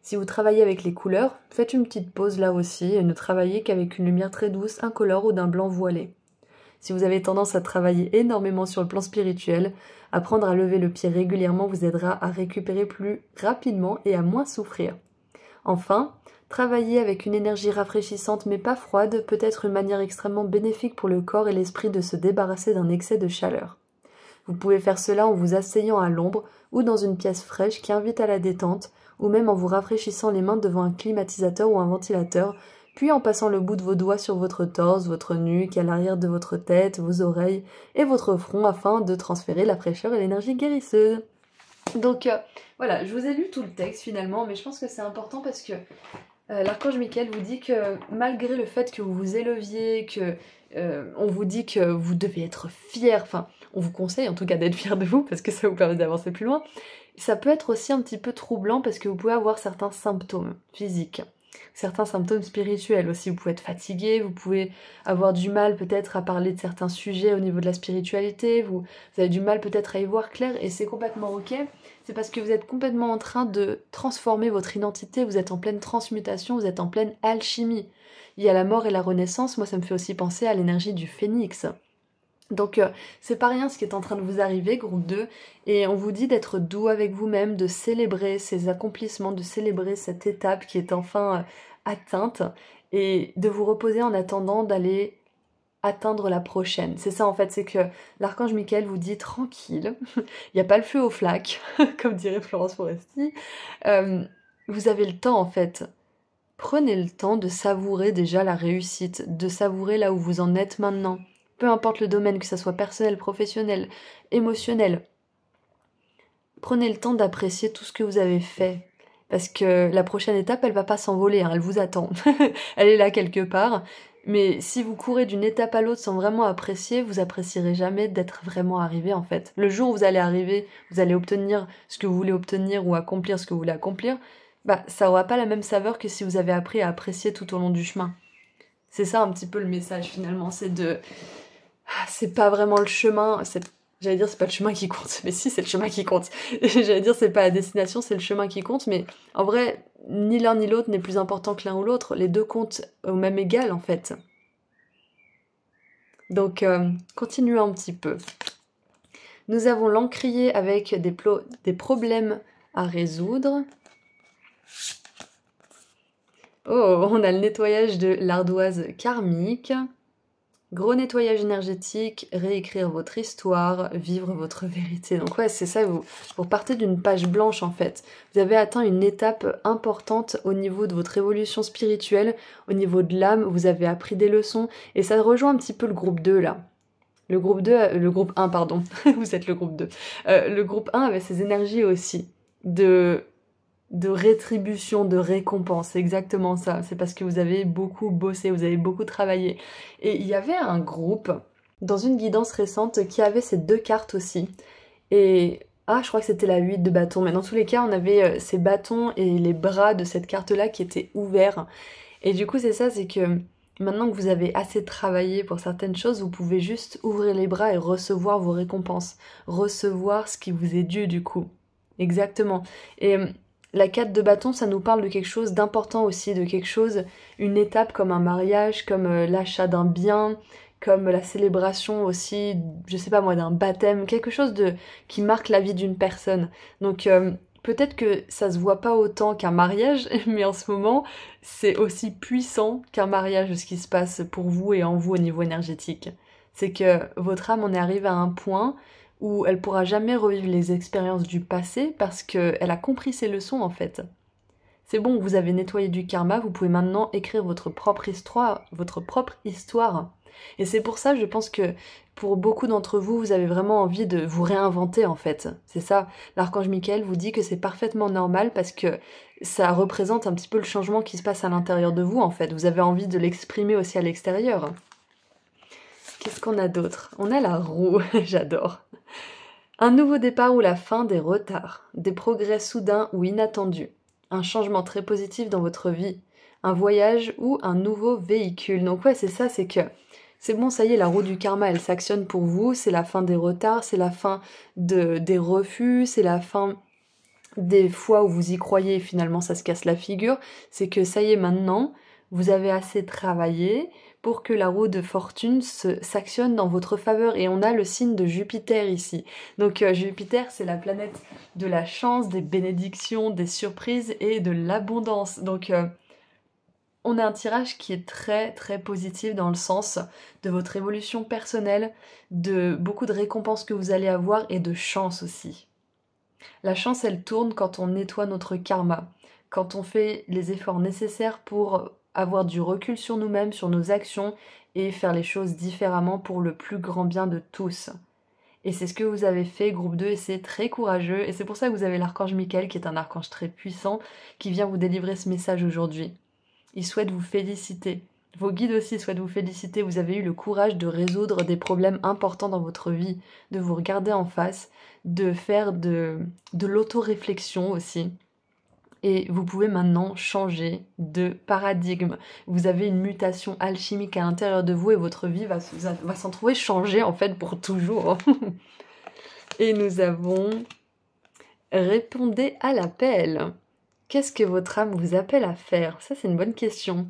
Si vous travaillez avec les couleurs, faites une petite pause là aussi et ne travaillez qu'avec une lumière très douce, incolore ou d'un blanc voilé. Si vous avez tendance à travailler énormément sur le plan spirituel, apprendre à lever le pied régulièrement vous aidera à récupérer plus rapidement et à moins souffrir. Enfin, travailler avec une énergie rafraîchissante mais pas froide peut être une manière extrêmement bénéfique pour le corps et l'esprit de se débarrasser d'un excès de chaleur. Vous pouvez faire cela en vous asseyant à l'ombre ou dans une pièce fraîche qui invite à la détente, ou même en vous rafraîchissant les mains devant un climatisateur ou un ventilateur, puis en passant le bout de vos doigts sur votre torse, votre nuque, à l'arrière de votre tête, vos oreilles et votre front afin de transférer la fraîcheur et l'énergie guérisseuse. Donc voilà, je vous ai lu tout le texte finalement, mais je pense que c'est important parce que l'archange Michael vous dit que malgré le fait que vous vous éleviez, que on vous dit que vous devez être fier, enfin on vous conseille en tout cas d'être fier de vous parce que ça vous permet d'avancer plus loin, ça peut être aussi un petit peu troublant parce que vous pouvez avoir certains symptômes physiques, certains symptômes spirituels aussi. Vous pouvez être fatigué, vous pouvez avoir du mal peut-être à parler de certains sujets au niveau de la spiritualité, vous avez du mal peut-être à y voir clair et c'est complètement ok. C'est parce que vous êtes complètement en train de transformer votre identité, vous êtes en pleine transmutation, vous êtes en pleine alchimie. Il y a la mort et la renaissance, moi ça me fait aussi penser à l'énergie du phénix. Donc c'est pas rien ce qui est en train de vous arriver, groupe 2, et on vous dit d'être doux avec vous-même, de célébrer ces accomplissements, de célébrer cette étape qui est enfin atteinte, et de vous reposer en attendant d'aller atteindre la prochaine. C'est ça en fait, c'est que l'archange Michael vous dit tranquille, il n'y a pas le feu aux flaques, comme dirait Florence Foresti, vous avez le temps en fait. Prenez le temps de savourer déjà la réussite, de savourer là où vous en êtes maintenant. Peu importe le domaine, que ça soit personnel, professionnel, émotionnel. Prenez le temps d'apprécier tout ce que vous avez fait. Parce que la prochaine étape, elle va pas s'envoler, hein, elle vous attend. Elle est là quelque part. Mais si vous courez d'une étape à l'autre sans vraiment apprécier, vous apprécierez jamais d'être vraiment arrivé en fait. Le jour où vous allez arriver, vous allez obtenir ce que vous voulez obtenir ou accomplir ce que vous voulez accomplir, bah ça aura pas la même saveur que si vous avez appris à apprécier tout au long du chemin. C'est ça un petit peu le message finalement, c'est pas vraiment le chemin, j'allais dire c'est pas le chemin qui compte, mais si c'est le chemin qui compte. J'allais dire c'est pas la destination, c'est le chemin qui compte, mais en vrai, ni l'un ni l'autre n'est plus important que l'un ou l'autre, les deux comptent au même égal en fait. Donc continuons un petit peu. Nous avons l'encrier avec des problèmes à résoudre. Oh, on a le nettoyage de l'ardoise karmique. Gros nettoyage énergétique, réécrire votre histoire, vivre votre vérité. Donc ouais, c'est ça, vous partez d'une page blanche en fait. Vous avez atteint une étape importante au niveau de votre évolution spirituelle, au niveau de l'âme, vous avez appris des leçons, et ça rejoint un petit peu le groupe 2 là. Le groupe 1, pardon, vous êtes le groupe 2. Le groupe 1 avait ses énergies aussi, de de rétribution, de récompense. C'est exactement ça. C'est parce que vous avez beaucoup bossé, vous avez beaucoup travaillé. Et il y avait un groupe dans une guidance récente qui avait ces deux cartes aussi. Et je crois que c'était la 8 de bâton. Mais dans tous les cas, on avait ces bâtons et les bras de cette carte-là qui étaient ouverts. Et du coup, c'est ça, c'est que maintenant que vous avez assez travaillé pour certaines choses, vous pouvez juste ouvrir les bras et recevoir vos récompenses. Recevoir ce qui vous est dû du coup. Exactement. Et la 4 de bâton, ça nous parle de quelque chose d'important aussi, de quelque chose, une étape comme un mariage, comme l'achat d'un bien, comme la célébration aussi, je sais pas moi, d'un baptême, quelque chose qui marque la vie d'une personne. Donc peut-être que ça se voit pas autant qu'un mariage, mais en ce moment, c'est aussi puissant qu'un mariage ce qui se passe pour vous et en vous au niveau énergétique. C'est que votre âme en est arrivée à un point où elle pourra jamais revivre les expériences du passé parce qu'elle a compris ses leçons en fait. C'est bon, vous avez nettoyé du karma, vous pouvez maintenant écrire votre propre histoire, Et c'est pour ça, je pense que pour beaucoup d'entre vous, vous avez vraiment envie de vous réinventer en fait. C'est ça, l'archange Michael vous dit que c'est parfaitement normal parce que ça représente un petit peu le changement qui se passe à l'intérieur de vous en fait. Vous avez envie de l'exprimer aussi à l'extérieur. Qu'est-ce qu'on a d'autre? On a la roue, j'adore. Un nouveau départ ou la fin des retards, des progrès soudains ou inattendus, un changement très positif dans votre vie, un voyage ou un nouveau véhicule. Donc ouais, c'est ça, c'est que c'est bon, ça y est, la roue du karma, elle s'actionne pour vous, c'est la fin des retards, c'est la fin des refus, c'est la fin des fois où vous y croyez et finalement ça se casse la figure. C'est que ça y est, maintenant, vous avez assez travaillé pour que la roue de fortune s'actionne dans votre faveur. Et on a le signe de Jupiter ici. Donc Jupiter, c'est la planète de la chance, des bénédictions, des surprises et de l'abondance. Donc on a un tirage qui est très très positif dans le sens de votre évolution personnelle, de beaucoup de récompenses que vous allez avoir et de chance aussi. La chance, elle tourne quand on nettoie notre karma, quand on fait les efforts nécessaires pour avoir du recul sur nous-mêmes, sur nos actions et faire les choses différemment pour le plus grand bien de tous. Et c'est ce que vous avez fait, groupe 2, et c'est très courageux. Et c'est pour ça que vous avez l'archange Michael, qui est un archange très puissant, qui vient vous délivrer ce message aujourd'hui. Il souhaite vous féliciter. Vos guides aussi souhaitent vous féliciter. Vous avez eu le courage de résoudre des problèmes importants dans votre vie, de vous regarder en face, de faire de l'autoréflexion aussi. Et vous pouvez maintenant changer de paradigme. Vous avez une mutation alchimique à l'intérieur de vous et votre vie va s'en trouver changée en fait pour toujours. Et nous avons répondez à l'appel. Qu'est-ce que votre âme vous appelle à faire? Ça, c'est une bonne question.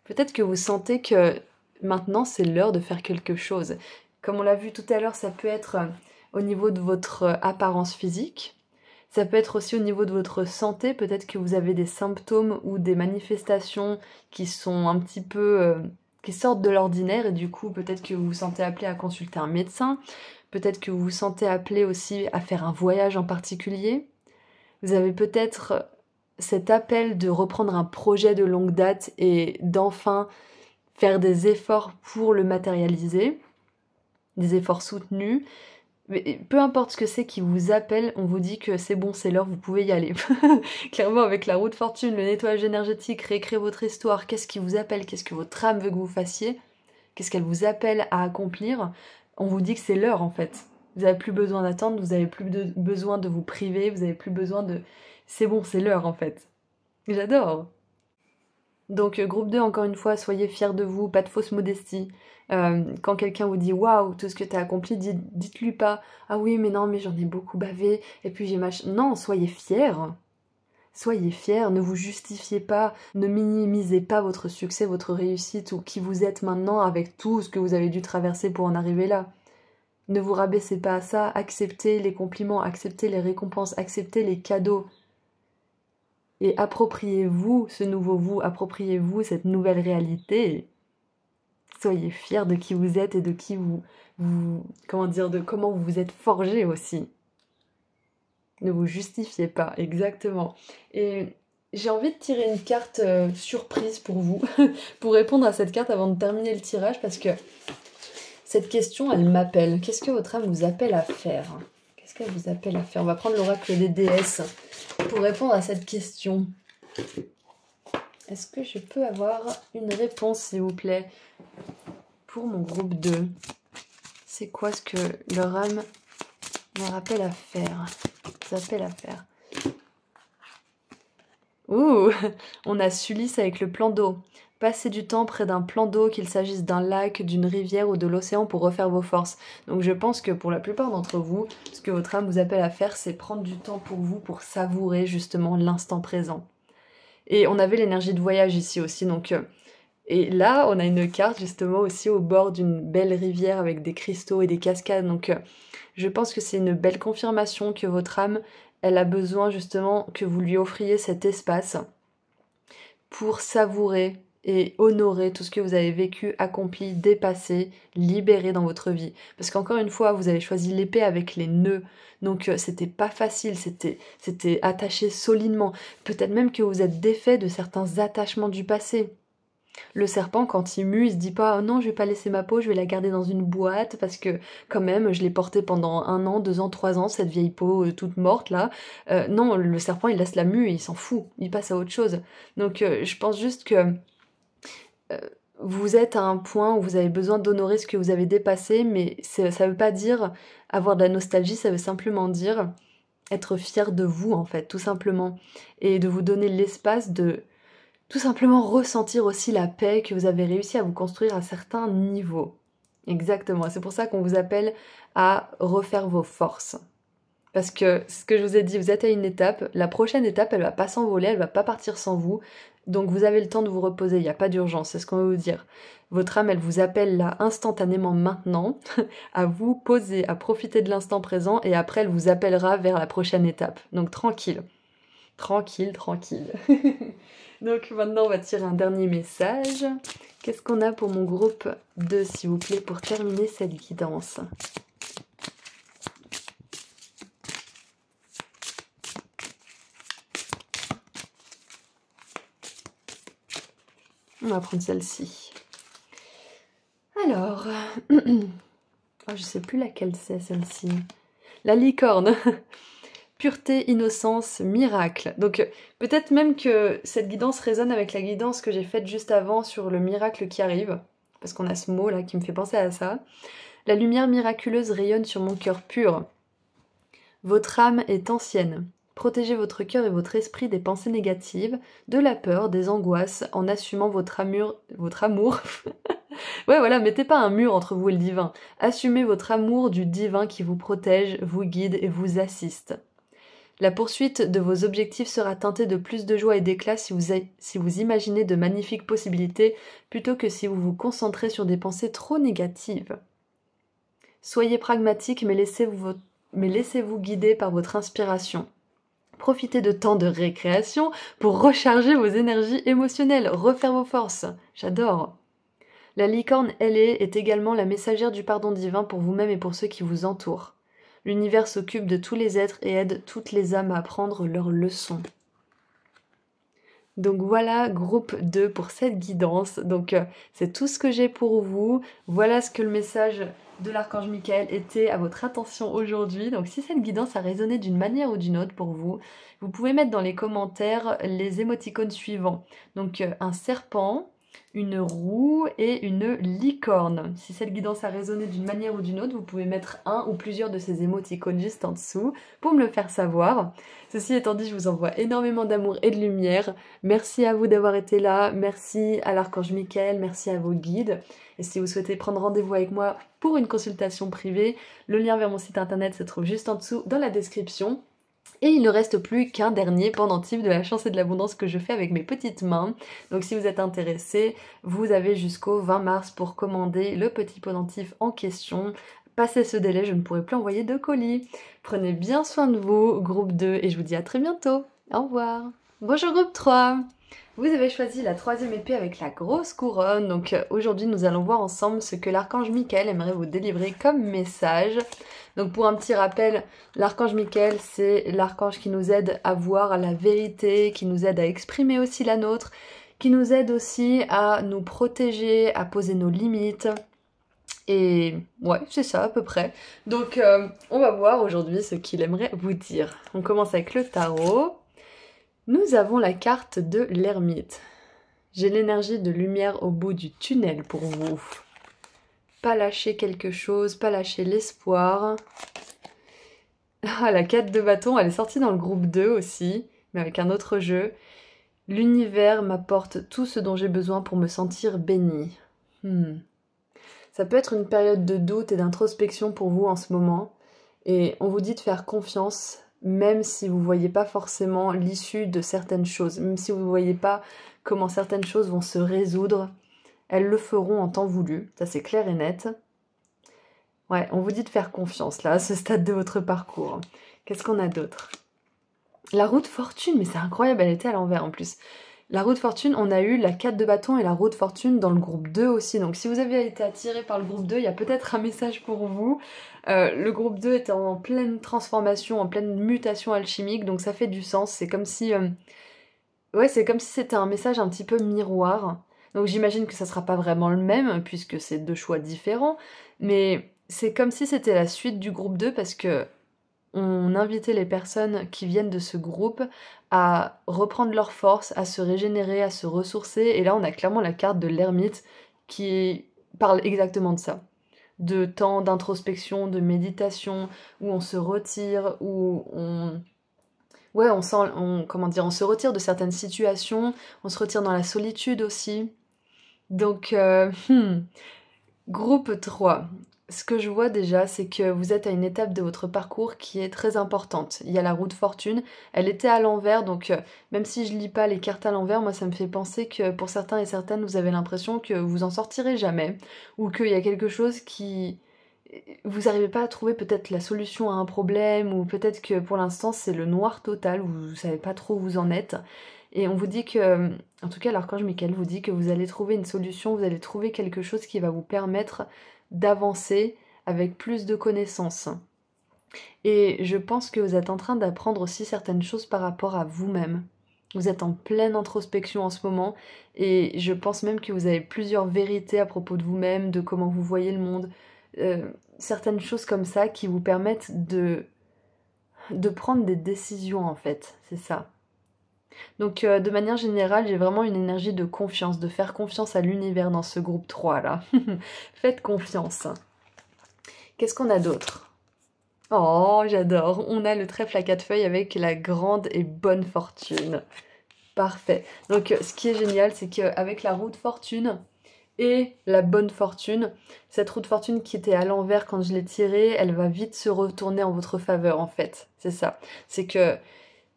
Peut-être que vous sentez que maintenant, c'est l'heure de faire quelque chose. Comme on l'a vu tout à l'heure, ça peut être au niveau de votre apparence physique. Ça peut être aussi au niveau de votre santé. Peut-être que vous avez des symptômes ou des manifestations qui sont un petit peu... qui sortent de l'ordinaire. Et du coup, peut-être que vous vous sentez appelé à consulter un médecin. Peut-être que vous vous sentez appelé aussi à faire un voyage en particulier. Vous avez peut-être cet appel de reprendre un projet de longue date et d'enfin faire des efforts pour le matérialiser, des efforts soutenus. Mais peu importe ce que c'est qui vous appelle, on vous dit que c'est bon, c'est l'heure, vous pouvez y aller. Clairement, avec la roue de fortune, le nettoyage énergétique, réécrire votre histoire, qu'est-ce qui vous appelle, qu'est-ce que votre âme veut que vous fassiez, qu'est-ce qu'elle vous appelle à accomplir, on vous dit que c'est l'heure en fait. Vous n'avez plus besoin d'attendre, vous n'avez plus besoin de vous priver, vous n'avez plus besoin de... C'est bon, c'est l'heure en fait. J'adore. Donc groupe 2, encore une fois, soyez fiers de vous, pas de fausse modestie. Quand quelqu'un vous dit waouh, tout ce que tu as accompli, dites-lui pas ah oui, mais non, mais j'en ai beaucoup bavé, et puis j'ai Non, soyez fiers. Soyez fiers, ne vous justifiez pas, ne minimisez pas votre succès, votre réussite ou qui vous êtes maintenant avec tout ce que vous avez dû traverser pour en arriver là. Ne vous rabaissez pas à ça, acceptez les compliments, acceptez les récompenses, acceptez les cadeaux. Et appropriez-vous ce nouveau vous, appropriez-vous cette nouvelle réalité. Soyez fiers de qui vous êtes et de qui de comment vous vous êtes forgé aussi. Ne vous justifiez pas, exactement. Et j'ai envie de tirer une carte surprise pour vous, pour répondre à cette carte avant de terminer le tirage, parce que cette question, elle m'appelle. Qu'est-ce que votre âme vous appelle à faire? Qu'est-ce qu'elle vous appelle à faire? On va prendre l'oracle des déesses pour répondre à cette question. Est-ce que je peux avoir une réponse, s'il vous plaît, pour mon groupe 2? C'est quoi ce que leur âme leur appelle à faire? S'appelle à faire. Ouh, on a Sulis avec le plan d'eau. Passez du temps près d'un plan d'eau, qu'il s'agisse d'un lac, d'une rivière ou de l'océan pour refaire vos forces. Donc je pense que pour la plupart d'entre vous, ce que votre âme vous appelle à faire, c'est prendre du temps pour vous, pour savourer justement l'instant présent. Et on avait l'énergie de voyage ici aussi, donc... Et là, on a une carte justement aussi au bord d'une belle rivière avec des cristaux et des cascades. Donc je pense que c'est une belle confirmation que votre âme, elle a besoin justement que vous lui offriez cet espace pour savourer et honorer tout ce que vous avez vécu, accompli, dépassé, libéré dans votre vie. Parce qu'encore une fois, vous avez choisi l'épée avec les nœuds. Donc c'était pas facile, c'était attaché solidement. Peut-être même que vous êtes défait de certains attachements du passé. Le serpent, quand il mue, il se dit pas « Oh non, je vais pas laisser ma peau, je vais la garder dans une boîte parce que quand même, je l'ai portée pendant 1 an, 2 ans, 3 ans, cette vieille peau toute morte là. » Non, le serpent, il laisse la mue et il s'en fout, il passe à autre chose. Donc je pense juste que vous êtes à un point où vous avez besoin d'honorer ce que vous avez dépassé, mais ça veut pas dire avoir de la nostalgie, ça veut simplement dire être fier de vous en fait, tout simplement. Et de vous donner l'espace de... tout simplement ressentir aussi la paix que vous avez réussi à vous construire à certains niveaux. Exactement, c'est pour ça qu'on vous appelle à refaire vos forces. Parce que ce que je vous ai dit, vous êtes à une étape, la prochaine étape, elle va pas s'envoler, elle va pas partir sans vous, donc vous avez le temps de vous reposer, il n'y a pas d'urgence, c'est ce qu'on va vous dire. Votre âme, elle vous appelle là instantanément maintenant, à vous poser, à profiter de l'instant présent, et après elle vous appellera vers la prochaine étape. Donc tranquille, tranquille, tranquille. Donc maintenant, on va tirer un dernier message. Qu'est-ce qu'on a pour mon groupe 2, s'il vous plaît, pour terminer cette guidance? On va prendre celle-ci. Alors, oh, je sais plus laquelle c'est celle-ci. La licorne. Pureté, innocence, miracle. Donc peut-être même que cette guidance résonne avec la guidance que j'ai faite juste avant sur le miracle qui arrive, parce qu'on a ce mot là qui me fait penser à ça. La lumière miraculeuse rayonne sur mon cœur pur. Votre âme est ancienne. Protégez votre cœur et votre esprit des pensées négatives, de la peur, des angoisses, en assumant votre amour. Ouais, voilà, mettez pas un mur entre vous et le divin. Assumez votre amour du divin qui vous protège, vous guide et vous assiste. La poursuite de vos objectifs sera teintée de plus de joie et d'éclat si vous imaginez de magnifiques possibilités plutôt que si vous vous concentrez sur des pensées trop négatives. Soyez pragmatique mais laissez-vous guider par votre inspiration. Profitez de temps de récréation pour recharger vos énergies émotionnelles, refaire vos forces. J'adore. La licorne ailée est également la messagère du pardon divin pour vous-même et pour ceux qui vous entourent. L'univers s'occupe de tous les êtres et aide toutes les âmes à apprendre leurs leçons. Donc voilà, groupe 2 pour cette guidance. Donc c'est tout ce que j'ai pour vous. Voilà ce que le message de l'archange Michael était à votre attention aujourd'hui. Donc si cette guidance a résonné d'une manière ou d'une autre pour vous, vous pouvez mettre dans les commentaires les émoticônes suivants. Donc un serpent, une roue et une licorne. Si cette guidance a résonné d'une manière ou d'une autre, vous pouvez mettre un ou plusieurs de ces émoticônes juste en dessous pour me le faire savoir. Ceci étant dit, je vous envoie énormément d'amour et de lumière. Merci à vous d'avoir été là. Merci à l'archange Michael. Merci à vos guides. Et si vous souhaitez prendre rendez-vous avec moi pour une consultation privée, le lien vers mon site internet se trouve juste en dessous dans la description. Et il ne reste plus qu'un dernier pendentif de la chance et de l'abondance que je fais avec mes petites mains. Donc si vous êtes intéressé, vous avez jusqu'au 20 mars pour commander le petit pendentif en question. Passé ce délai, je ne pourrai plus envoyer de colis. Prenez bien soin de vous, groupe 2, et je vous dis à très bientôt. Au revoir. Bonjour groupe 3. Vous avez choisi la 3e épée avec la grosse couronne. Donc aujourd'hui, nous allons voir ensemble ce que l'archange Michael aimerait vous délivrer comme message. Donc pour un petit rappel, l'archange Michael, c'est l'archange qui nous aide à voir la vérité, qui nous aide à exprimer aussi la nôtre, qui nous aide aussi à nous protéger, à poser nos limites Et ouais, c'est ça à peu près. Donc on va voir aujourd'hui ce qu'il aimerait vous dire. On commence avec le tarot. Nous avons la carte de l'ermite. J'ai l'énergie de lumière au bout du tunnel pour vous. Pas lâcher quelque chose, pas lâcher l'espoir. Ah, la 4 de bâton, elle est sortie dans le groupe 2 aussi, mais avec un autre jeu. L'univers m'apporte tout ce dont j'ai besoin pour me sentir béni. Ça peut être une période de doute et d'introspection pour vous en ce moment. Et on vous dit de faire confiance, même si vous ne voyez pas forcément l'issue de certaines choses. Même si vous ne voyez pas comment certaines choses vont se résoudre. Elles le feront en temps voulu. Ça, c'est clair et net. Ouais, on vous dit de faire confiance, là, à ce stade de votre parcours. Qu'est-ce qu'on a d'autre? La roue de fortune, mais c'est incroyable, elle était à l'envers en plus. La roue de fortune, on a eu la 4 de bâton et la roue de fortune dans le groupe 2 aussi. Donc si vous avez été attiré par le groupe 2, il y a peut-être un message pour vous. Le groupe 2 est en pleine transformation, en pleine mutation alchimique, donc ça fait du sens. C'est comme si... Ouais, c'est comme si c'était un message un petit peu miroir. Donc j'imagine que ça sera pas vraiment le même, puisque c'est deux choix différents. Mais c'est comme si c'était la suite du groupe 2, parce que on invitait les personnes qui viennent de ce groupe à reprendre leur force, à se régénérer, à se ressourcer. Et là, on a clairement la carte de l'ermite qui parle exactement de ça. De temps d'introspection, de méditation, où on se retire, où on... Ouais, on se retire de certaines situations, on se retire dans la solitude aussi. Donc, groupe 3. Ce que je vois déjà, c'est que vous êtes à une étape de votre parcours qui est très importante. Il y a la roue de fortune, elle était à l'envers, donc même si je lis pas les cartes à l'envers, moi ça me fait penser que pour certains et certaines, vous avez l'impression que vous en sortirez jamais, ou qu'il y a quelque chose qui... Vous n'arrivez pas à trouver peut-être la solution à un problème, ou peut-être que pour l'instant c'est le noir total, vous savez pas trop où vous en êtes. Et on vous dit que, en tout cas l'archange Michael vous dit que vous allez trouver une solution, vous allez trouver quelque chose qui va vous permettre d'avancer avec plus de connaissances. Et je pense que vous êtes en train d'apprendre aussi certaines choses par rapport à vous-même. Vous êtes en pleine introspection en ce moment et je pense même que vous avez plusieurs vérités à propos de vous-même, de comment vous voyez le monde, certaines choses comme ça qui vous permettent de prendre des décisions en fait, c'est ça. Donc de manière générale, j'ai vraiment une énergie de confiance, de faire confiance à l'univers dans ce groupe 3 là. Faites confiance. Qu'est-ce qu'on a d'autre? Oh, j'adore. On a le trèfle à 4 feuilles avec la grande et bonne fortune. Parfait. Donc ce qui est génial, c'est qu'avec la roue de fortune et la bonne fortune, cette roue de fortune qui était à l'envers quand je l'ai tirée, elle va vite se retourner en votre faveur en fait. C'est ça. C'est que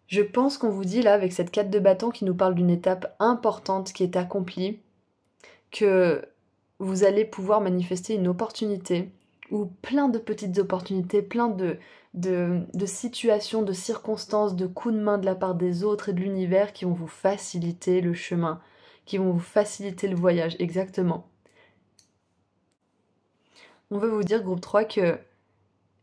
je pense qu'on vous dit là, avec cette 4 de bâton qui nous parle d'une étape importante qui est accomplie, que vous allez pouvoir manifester une opportunité ou plein de petites opportunités, plein de situations, de circonstances, de coups de main de la part des autres et de l'univers qui vont vous faciliter le chemin, qui vont vous faciliter le voyage, exactement. On veut vous dire, groupe 3, que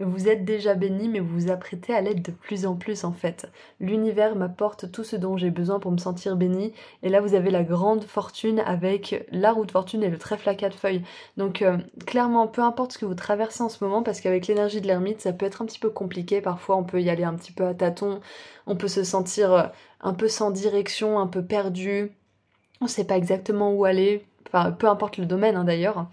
vous êtes déjà béni, mais vous vous apprêtez à l'être de plus en plus en fait. L'univers m'apporte tout ce dont j'ai besoin pour me sentir béni. Et là, vous avez la grande fortune avec la roue de fortune et le trèfle à 4 feuilles. Donc clairement, peu importe ce que vous traversez en ce moment, parce qu'avec l'énergie de l'ermite, ça peut être un petit peu compliqué. Parfois, on peut y aller un petit peu à tâtons. On peut se sentir un peu sans direction, un peu perdu. On ne sait pas exactement où aller. Enfin, peu importe le domaine hein, d'ailleurs.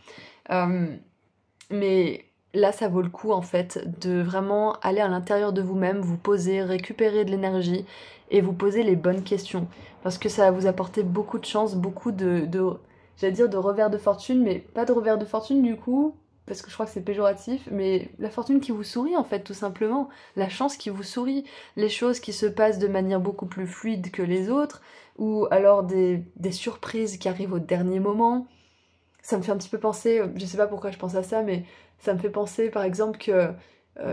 Mais là, ça vaut le coup en fait de vraiment aller à l'intérieur de vous-même, vous poser, récupérer de l'énergie et vous poser les bonnes questions. Parce que ça va vous apporter beaucoup de chance, beaucoup j'allais dire de revers de fortune, mais pas de revers de fortune du coup, parce que je crois que c'est péjoratif, mais la fortune qui vous sourit en fait, tout simplement. La chance qui vous sourit, les choses qui se passent de manière beaucoup plus fluide que les autres, ou alors des surprises qui arrivent au dernier moment. Ça me fait un petit peu penser, je sais pas pourquoi je pense à ça, mais ça me fait penser par exemple que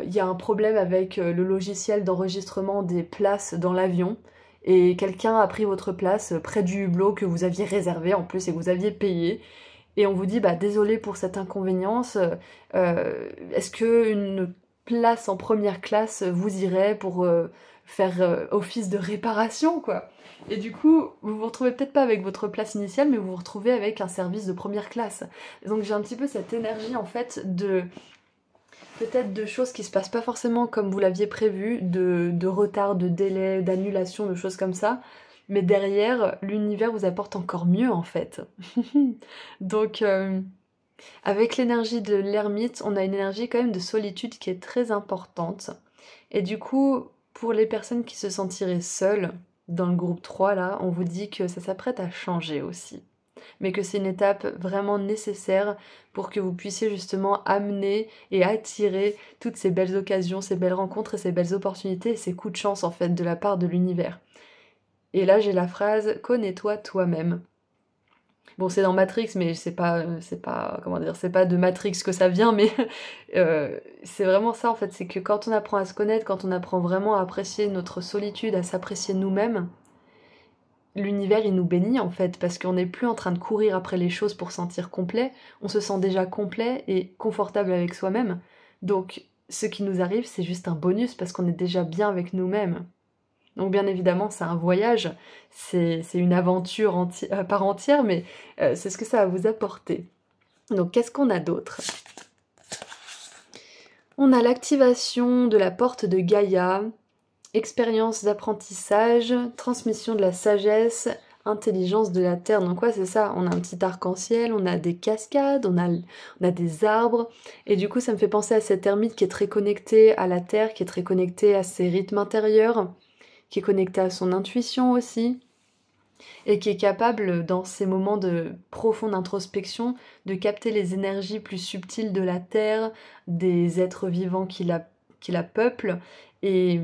y a un problème avec le logiciel d'enregistrement des places dans l'avion et quelqu'un a pris votre place près du hublot que vous aviez réservé en plus et que vous aviez payé et on vous dit bah désolé pour cette inconvénience, est-ce que une place en première classe vous irait pour faire office de réparation, quoi. Et du coup, vous vous retrouvez peut-être pas avec votre place initiale, mais vous vous retrouvez avec un service de première classe. Donc j'ai un petit peu cette énergie en fait de peut-être de choses qui se passent pas forcément comme vous l'aviez prévu, de retard, de délai, d'annulation, de choses comme ça. Mais derrière, l'univers vous apporte encore mieux en fait. Donc avec l'énergie de l'ermite, on a une énergie quand même de solitude qui est très importante. Et du coup, pour les personnes qui se sentiraient seules, dans le groupe 3 là, on vous dit que ça s'apprête à changer aussi. Mais que c'est une étape vraiment nécessaire pour que vous puissiez justement amener et attirer toutes ces belles occasions, ces belles rencontres et ces belles opportunités et ces coups de chance en fait de la part de l'univers. Et là j'ai la phrase connais-toi toi-même. Bon, c'est dans Matrix, mais comment dire, c'est pas de Matrix que ça vient, mais c'est vraiment ça en fait, c'est que quand on apprend à se connaître, quand on apprend vraiment à apprécier notre solitude, à s'apprécier nous-mêmes, l'univers il nous bénit en fait, parce qu'on n'est plus en train de courir après les choses pour se sentir complet, on se sent déjà complet et confortable avec soi-même, donc ce qui nous arrive c'est juste un bonus parce qu'on est déjà bien avec nous-mêmes. Donc bien évidemment, c'est un voyage, c'est une aventure part entière, mais c'est ce que ça va vous apporter. Donc qu'est-ce qu'on a d'autre? On a l'activation de la porte de Gaïa, expérience d'apprentissage, transmission de la sagesse, intelligence de la terre. Donc quoi, c'est ça, on a un petit arc-en-ciel, on a des cascades, on a des arbres, et du coup ça me fait penser à cette ermite qui est très connectée à la terre, qui est très connectée à ses rythmes intérieurs, qui est connecté à son intuition aussi, et qui est capable, dans ces moments de profonde introspection, de capter les énergies plus subtiles de la Terre, des êtres vivants qui la peuplent, et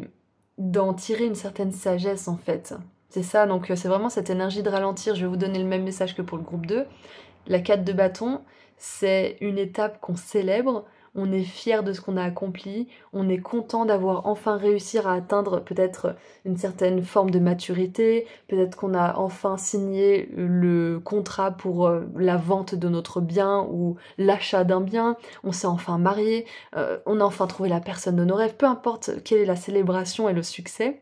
d'en tirer une certaine sagesse en fait. C'est ça, donc c'est vraiment cette énergie de ralentir. Je vais vous donner le même message que pour le groupe 2. La 4 de bâton, c'est une étape qu'on célèbre, on est fier de ce qu'on a accompli, on est content d'avoir enfin réussi à atteindre peut-être une certaine forme de maturité, peut-être qu'on a enfin signé le contrat pour la vente de notre bien ou l'achat d'un bien, on s'est enfin marié, on a enfin trouvé la personne de nos rêves, peu importe quelle est la célébration et le succès.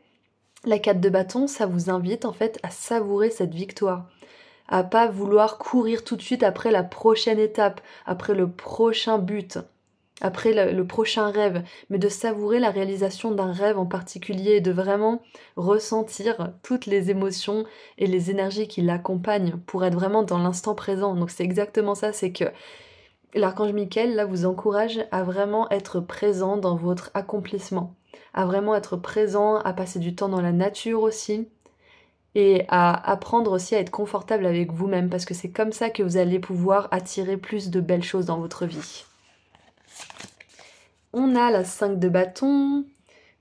La 4 de bâton, ça vous invite en fait à savourer cette victoire, à pas vouloir courir tout de suite après la prochaine étape, après le prochain but, après le prochain rêve, mais de savourer la réalisation d'un rêve en particulier et de vraiment ressentir toutes les émotions et les énergies qui l'accompagnent pour être vraiment dans l'instant présent. Donc c'est exactement ça, c'est que l'archange Michael là vous encourage à vraiment être présent dans votre accomplissement, à vraiment être présent, à passer du temps dans la nature aussi, et à apprendre aussi à être confortable avec vous-même, parce que c'est comme ça que vous allez pouvoir attirer plus de belles choses dans votre vie. On a la 5 de bâton,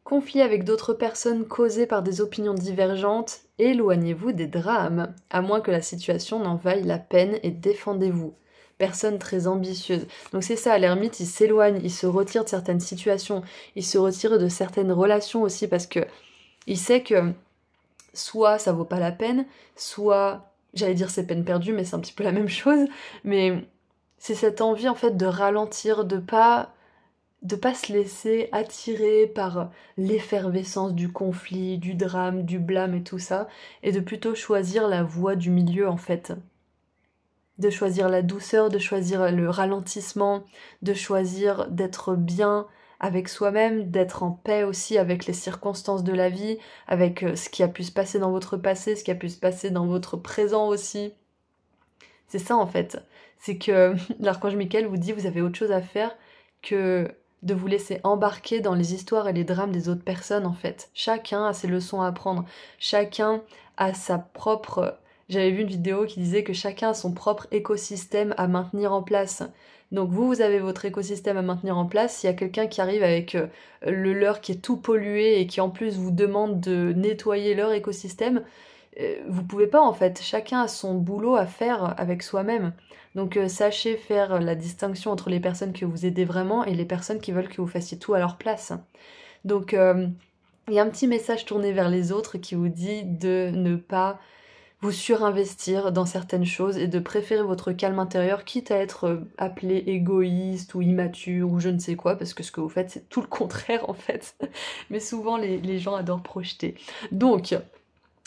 conflit avec d'autres personnes causées par des opinions divergentes, éloignez-vous des drames, à moins que la situation n'en vaille la peine et défendez-vous. Personne très ambitieuse. Donc c'est ça, l'ermite il s'éloigne, il se retire de certaines situations, il se retire de certaines relations aussi parce que il sait que soit ça vaut pas la peine, soit, j'allais dire c'est peine perdue, mais c'est un petit peu la même chose, mais c'est cette envie en fait de ralentir, de pas se laisser attirer par l'effervescence du conflit, du drame, du blâme et tout ça, et de plutôt choisir la voie du milieu en fait. De choisir la douceur, de choisir le ralentissement, de choisir d'être bien avec soi-même, d'être en paix aussi avec les circonstances de la vie, avec ce qui a pu se passer dans votre passé, ce qui a pu se passer dans votre présent aussi. C'est ça en fait, c'est que l'archange Michael vous dit vous avez autre chose à faire que de vous laisser embarquer dans les histoires et les drames des autres personnes en fait. Chacun a ses leçons à apprendre, chacun a sa propre... J'avais vu une vidéo qui disait que chacun a son propre écosystème à maintenir en place. Donc vous avez votre écosystème à maintenir en place. S'il y a quelqu'un qui arrive avec le leur qui est tout pollué et qui en plus vous demande de nettoyer leur écosystème, vous pouvez pas en fait. Chacun a son boulot à faire avec soi-même. Donc sachez faire la distinction entre les personnes que vous aidez vraiment et les personnes qui veulent que vous fassiez tout à leur place. Donc il y a un petit message tourné vers les autres qui vous dit de ne pas vous surinvestir dans certaines choses et de préférer votre calme intérieur, quitte à être appelé égoïste ou immature ou je ne sais quoi, parce que ce que vous faites c'est tout le contraire en fait. Mais souvent les gens adorent projeter. Donc,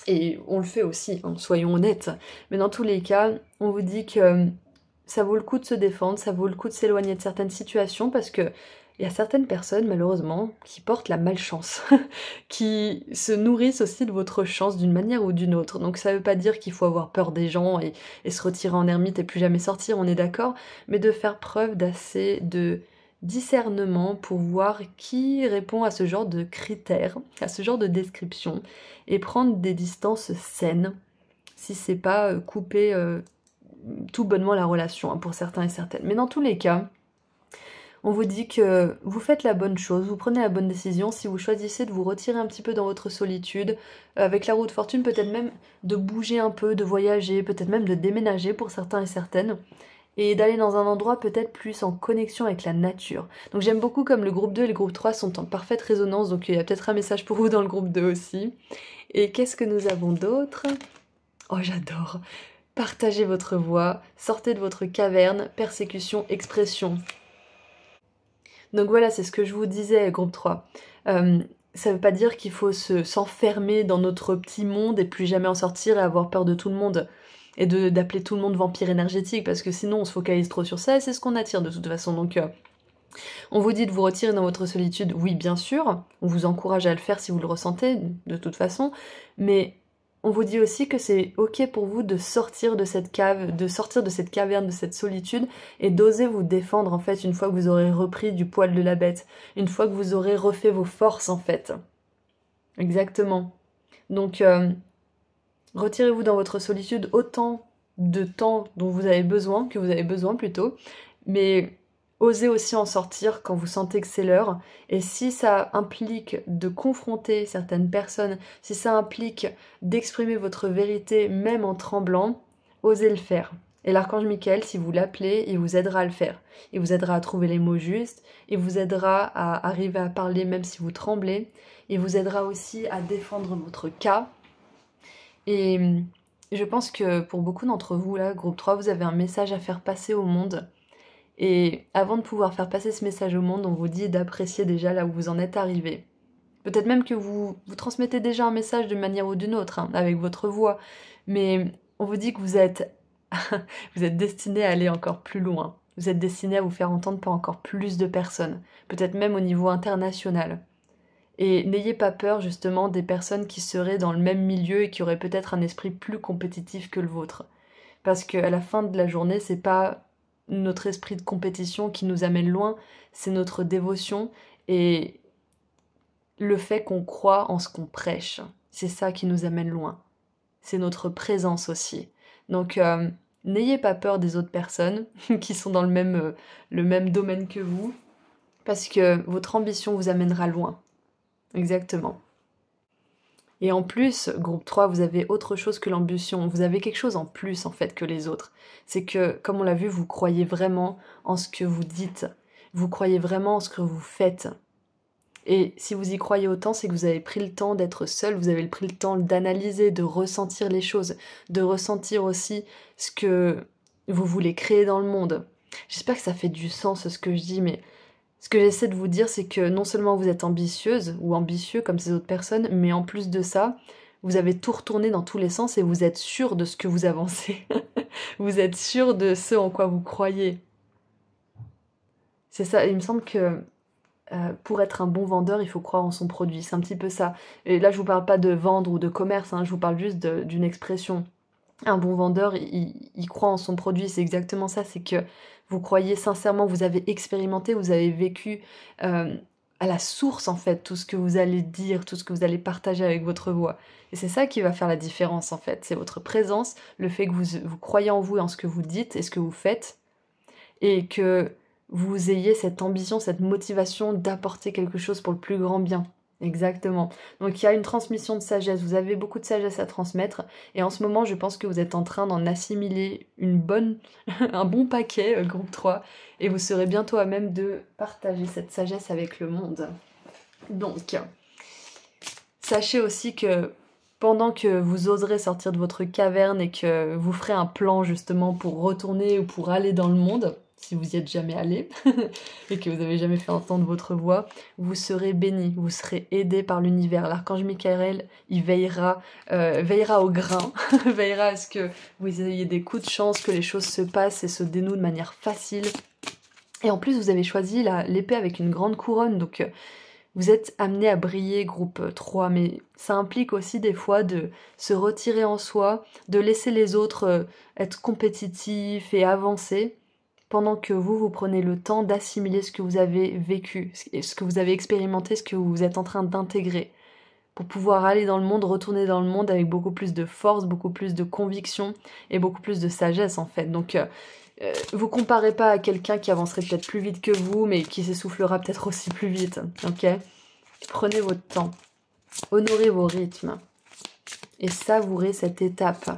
et on le fait aussi, hein, soyons honnêtes, mais dans tous les cas, on vous dit que ça vaut le coup de se défendre, ça vaut le coup de s'éloigner de certaines situations parce que il y a certaines personnes, malheureusement, qui portent la malchance, qui se nourrissent aussi de votre chance d'une manière ou d'une autre. Donc ça veut pas dire qu'il faut avoir peur des gens et se retirer en ermite et plus jamais sortir, on est d'accord, mais de faire preuve d'assez de discernement pour voir qui répond à ce genre de critères, à ce genre de description, et prendre des distances saines, si c'est pas couper tout bonnement la relation, hein, pour certains et certaines. Mais dans tous les cas, on vous dit que vous faites la bonne chose, vous prenez la bonne décision si vous choisissez de vous retirer un petit peu dans votre solitude, avec la roue de fortune peut-être même de bouger un peu, de voyager, peut-être même de déménager pour certains et certaines, et d'aller dans un endroit peut-être plus en connexion avec la nature. Donc j'aime beaucoup comme le groupe 2 et le groupe 3 sont en parfaite résonance, donc il y a peut-être un message pour vous dans le groupe 2 aussi. Et qu'est-ce que nous avons d'autre? Oh j'adore! Partagez votre voix, sortez de votre caverne, persécution, expression. Donc voilà, c'est ce que je vous disais, groupe 3. Ça veut pas dire qu'il faut s'enfermer dans notre petit monde et plus jamais en sortir et avoir peur de tout le monde. Et d'appeler tout le monde vampire énergétique, parce que sinon on se focalise trop sur ça et c'est ce qu'on attire de toute façon. Donc on vous dit de vous retirer dans votre solitude, oui bien sûr, on vous encourage à le faire si vous le ressentez, de toute façon, mais on vous dit aussi que c'est ok pour vous de sortir de cette cave, de sortir de cette caverne, de cette solitude, et d'oser vous défendre en fait une fois que vous aurez repris du poil de la bête, une fois que vous aurez refait vos forces en fait. Exactement. Donc retirez-vous dans votre solitude autant de temps dont vous avez besoin, que vous avez besoin plutôt, mais osez aussi en sortir quand vous sentez que c'est l'heure. Et si ça implique de confronter certaines personnes, si ça implique d'exprimer votre vérité même en tremblant, osez le faire. Et l'archange Michael, si vous l'appelez, il vous aidera à le faire. Il vous aidera à trouver les mots justes, il vous aidera à arriver à parler même si vous tremblez, il vous aidera aussi à défendre votre cas. Et je pense que pour beaucoup d'entre vous, là, groupe 3, vous avez un message à faire passer au monde. Et avant de pouvoir faire passer ce message au monde, on vous dit d'apprécier déjà là où vous en êtes arrivé. Peut-être même que vous transmettez déjà un message d'une manière ou d'une autre, hein, avec votre voix. Mais on vous dit que vous êtes destiné à aller encore plus loin. Vous êtes destiné à vous faire entendre par encore plus de personnes. Peut-être même au niveau international. Et n'ayez pas peur justement des personnes qui seraient dans le même milieu et qui auraient peut-être un esprit plus compétitif que le vôtre. Parce qu'à la fin de la journée, c'est pas notre esprit de compétition qui nous amène loin, c'est notre dévotion et le fait qu'on croit en ce qu'on prêche. C'est ça qui nous amène loin. C'est notre présence aussi. Donc n'ayez pas peur des autres personnes qui sont dans le même domaine que vous, parce que votre ambition vous amènera loin. Exactement. Et en plus, groupe 3, vous avez autre chose que l'ambition. Vous avez quelque chose en plus, en fait, que les autres. C'est que, comme on l'a vu, vous croyez vraiment en ce que vous dites. Vous croyez vraiment en ce que vous faites. Et si vous y croyez autant, c'est que vous avez pris le temps d'être seul, vous avez pris le temps d'analyser, de ressentir les choses, de ressentir aussi ce que vous voulez créer dans le monde. J'espère que ça fait du sens ce que je dis, mais ce que j'essaie de vous dire, c'est que non seulement vous êtes ambitieuse ou ambitieux comme ces autres personnes, mais en plus de ça, vous avez tout retourné dans tous les sens et vous êtes sûr de ce que vous avancez. Vous êtes sûr de ce en quoi vous croyez. C'est ça, il me semble que pour être un bon vendeur, il faut croire en son produit. C'est un petit peu ça. Et là, je vous parle pas de vendre ou de commerce, hein, je vous parle juste d'une expression. Un bon vendeur, il croit en son produit, c'est exactement ça, c'est que vous croyez sincèrement, vous avez expérimenté, vous avez vécu à la source en fait, tout ce que vous allez dire, tout ce que vous allez partager avec votre voix. Et c'est ça qui va faire la différence en fait, c'est votre présence, le fait que vous croyez en vous et en ce que vous dites et ce que vous faites, et que vous ayez cette ambition, cette motivation d'apporter quelque chose pour le plus grand bien. Exactement. Donc il y a une transmission de sagesse, vous avez beaucoup de sagesse à transmettre et en ce moment je pense que vous êtes en train d'en assimiler un bon paquet, groupe 3, et vous serez bientôt à même de partager cette sagesse avec le monde. Donc, sachez aussi que pendant que vous oserez sortir de votre caverne et que vous ferez un plan justement pour retourner ou pour aller dans le monde, si vous y êtes jamais allé et que vous n'avez jamais fait entendre votre voix, vous serez béni, vous serez aidé par l'univers. L'archange Michael, il veillera au grain, veillera à ce que vous ayez des coups de chance, que les choses se passent et se dénouent de manière facile. Et en plus, vous avez choisi l'épée avec une grande couronne, donc vous êtes amené à briller, groupe 3, mais ça implique aussi des fois de se retirer en soi, de laisser les autres être compétitifs et avancer, pendant que vous prenez le temps d'assimiler ce que vous avez vécu, ce que vous avez expérimenté, ce que vous êtes en train d'intégrer, pour pouvoir aller dans le monde, retourner dans le monde avec beaucoup plus de force, beaucoup plus de conviction et beaucoup plus de sagesse en fait. Donc vous comparez pas à quelqu'un qui avancerait peut-être plus vite que vous, mais qui s'essoufflera peut-être aussi plus vite, ok? Prenez votre temps, honorez vos rythmes et savourez cette étape.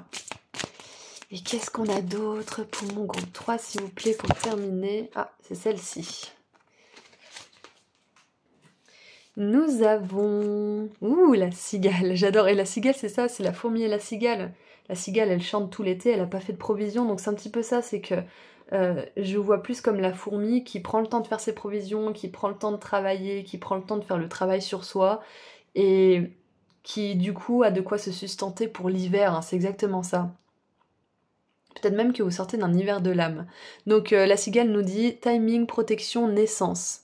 Et qu'est-ce qu'on a d'autre pour mon groupe 3, s'il vous plaît, pour terminer? Ah, c'est celle-ci. Nous avons... Ouh, la cigale, j'adore. Et la cigale, c'est ça, c'est la fourmi et la cigale. La cigale, elle chante tout l'été, elle n'a pas fait de provisions, donc c'est un petit peu ça, c'est que je vois plus comme la fourmi qui prend le temps de faire ses provisions, qui prend le temps de travailler, qui prend le temps de faire le travail sur soi, et qui du coup a de quoi se sustenter pour l'hiver, hein, c'est exactement ça. Peut-être même que vous sortez d'un hiver de l'âme. Donc la cigale nous dit timing, protection, naissance.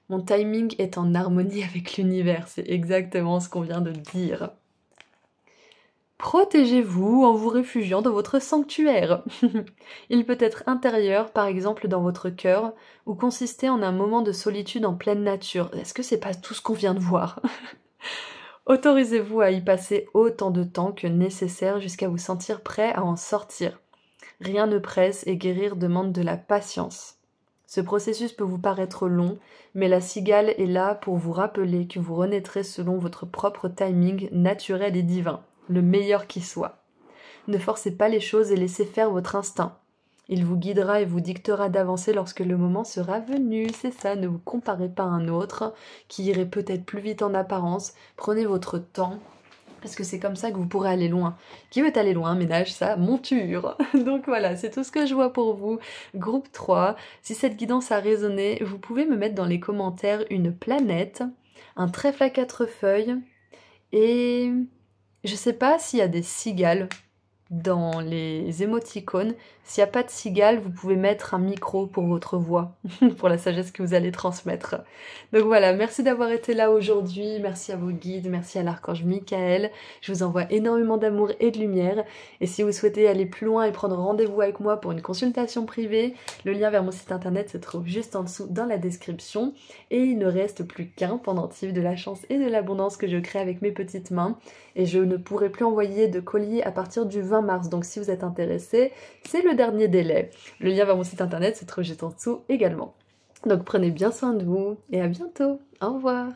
Mon timing est en harmonie avec l'univers, c'est exactement ce qu'on vient de dire. Protégez-vous en vous réfugiant dans votre sanctuaire. Il peut être intérieur, par exemple dans votre cœur, ou consister en un moment de solitude en pleine nature. Est-ce que c'est pas tout ce qu'on vient de voir? Autorisez-vous à y passer autant de temps que nécessaire jusqu'à vous sentir prêt à en sortir. Rien ne presse et guérir demande de la patience. Ce processus peut vous paraître long, mais la cigale est là pour vous rappeler que vous renaîtrez selon votre propre timing naturel et divin, le meilleur qui soit. Ne forcez pas les choses et laissez faire votre instinct. Il vous guidera et vous dictera d'avancer lorsque le moment sera venu. C'est ça, ne vous comparez pas à un autre qui irait peut-être plus vite en apparence. Prenez votre temps. Parce que c'est comme ça que vous pourrez aller loin. Qui veut aller loin ménage sa monture. Donc voilà, c'est tout ce que je vois pour vous. Groupe 3, si cette guidance a résonné, vous pouvez me mettre dans les commentaires une planète, un trèfle à 4 feuilles, et je sais pas s'il y a des cigales dans les émoticônes. S'il n'y a pas de cigale, vous pouvez mettre un micro pour votre voix, pour la sagesse que vous allez transmettre. Donc voilà, merci d'avoir été là aujourd'hui, merci à vos guides, merci à l'archange Michael. Je vous envoie énormément d'amour et de lumière. Et si vous souhaitez aller plus loin et prendre rendez-vous avec moi pour une consultation privée, le lien vers mon site internet se trouve juste en dessous dans la description. Et il ne reste plus qu'un pendentif de la chance et de l'abondance que je crée avec mes petites mains. Et je ne pourrai plus envoyer de colis à partir du 20 mars. Donc si vous êtes intéressé, c'est le dernier délai. Le lien vers mon site internet se trouve juste en dessous également. Donc prenez bien soin de vous et à bientôt. Au revoir.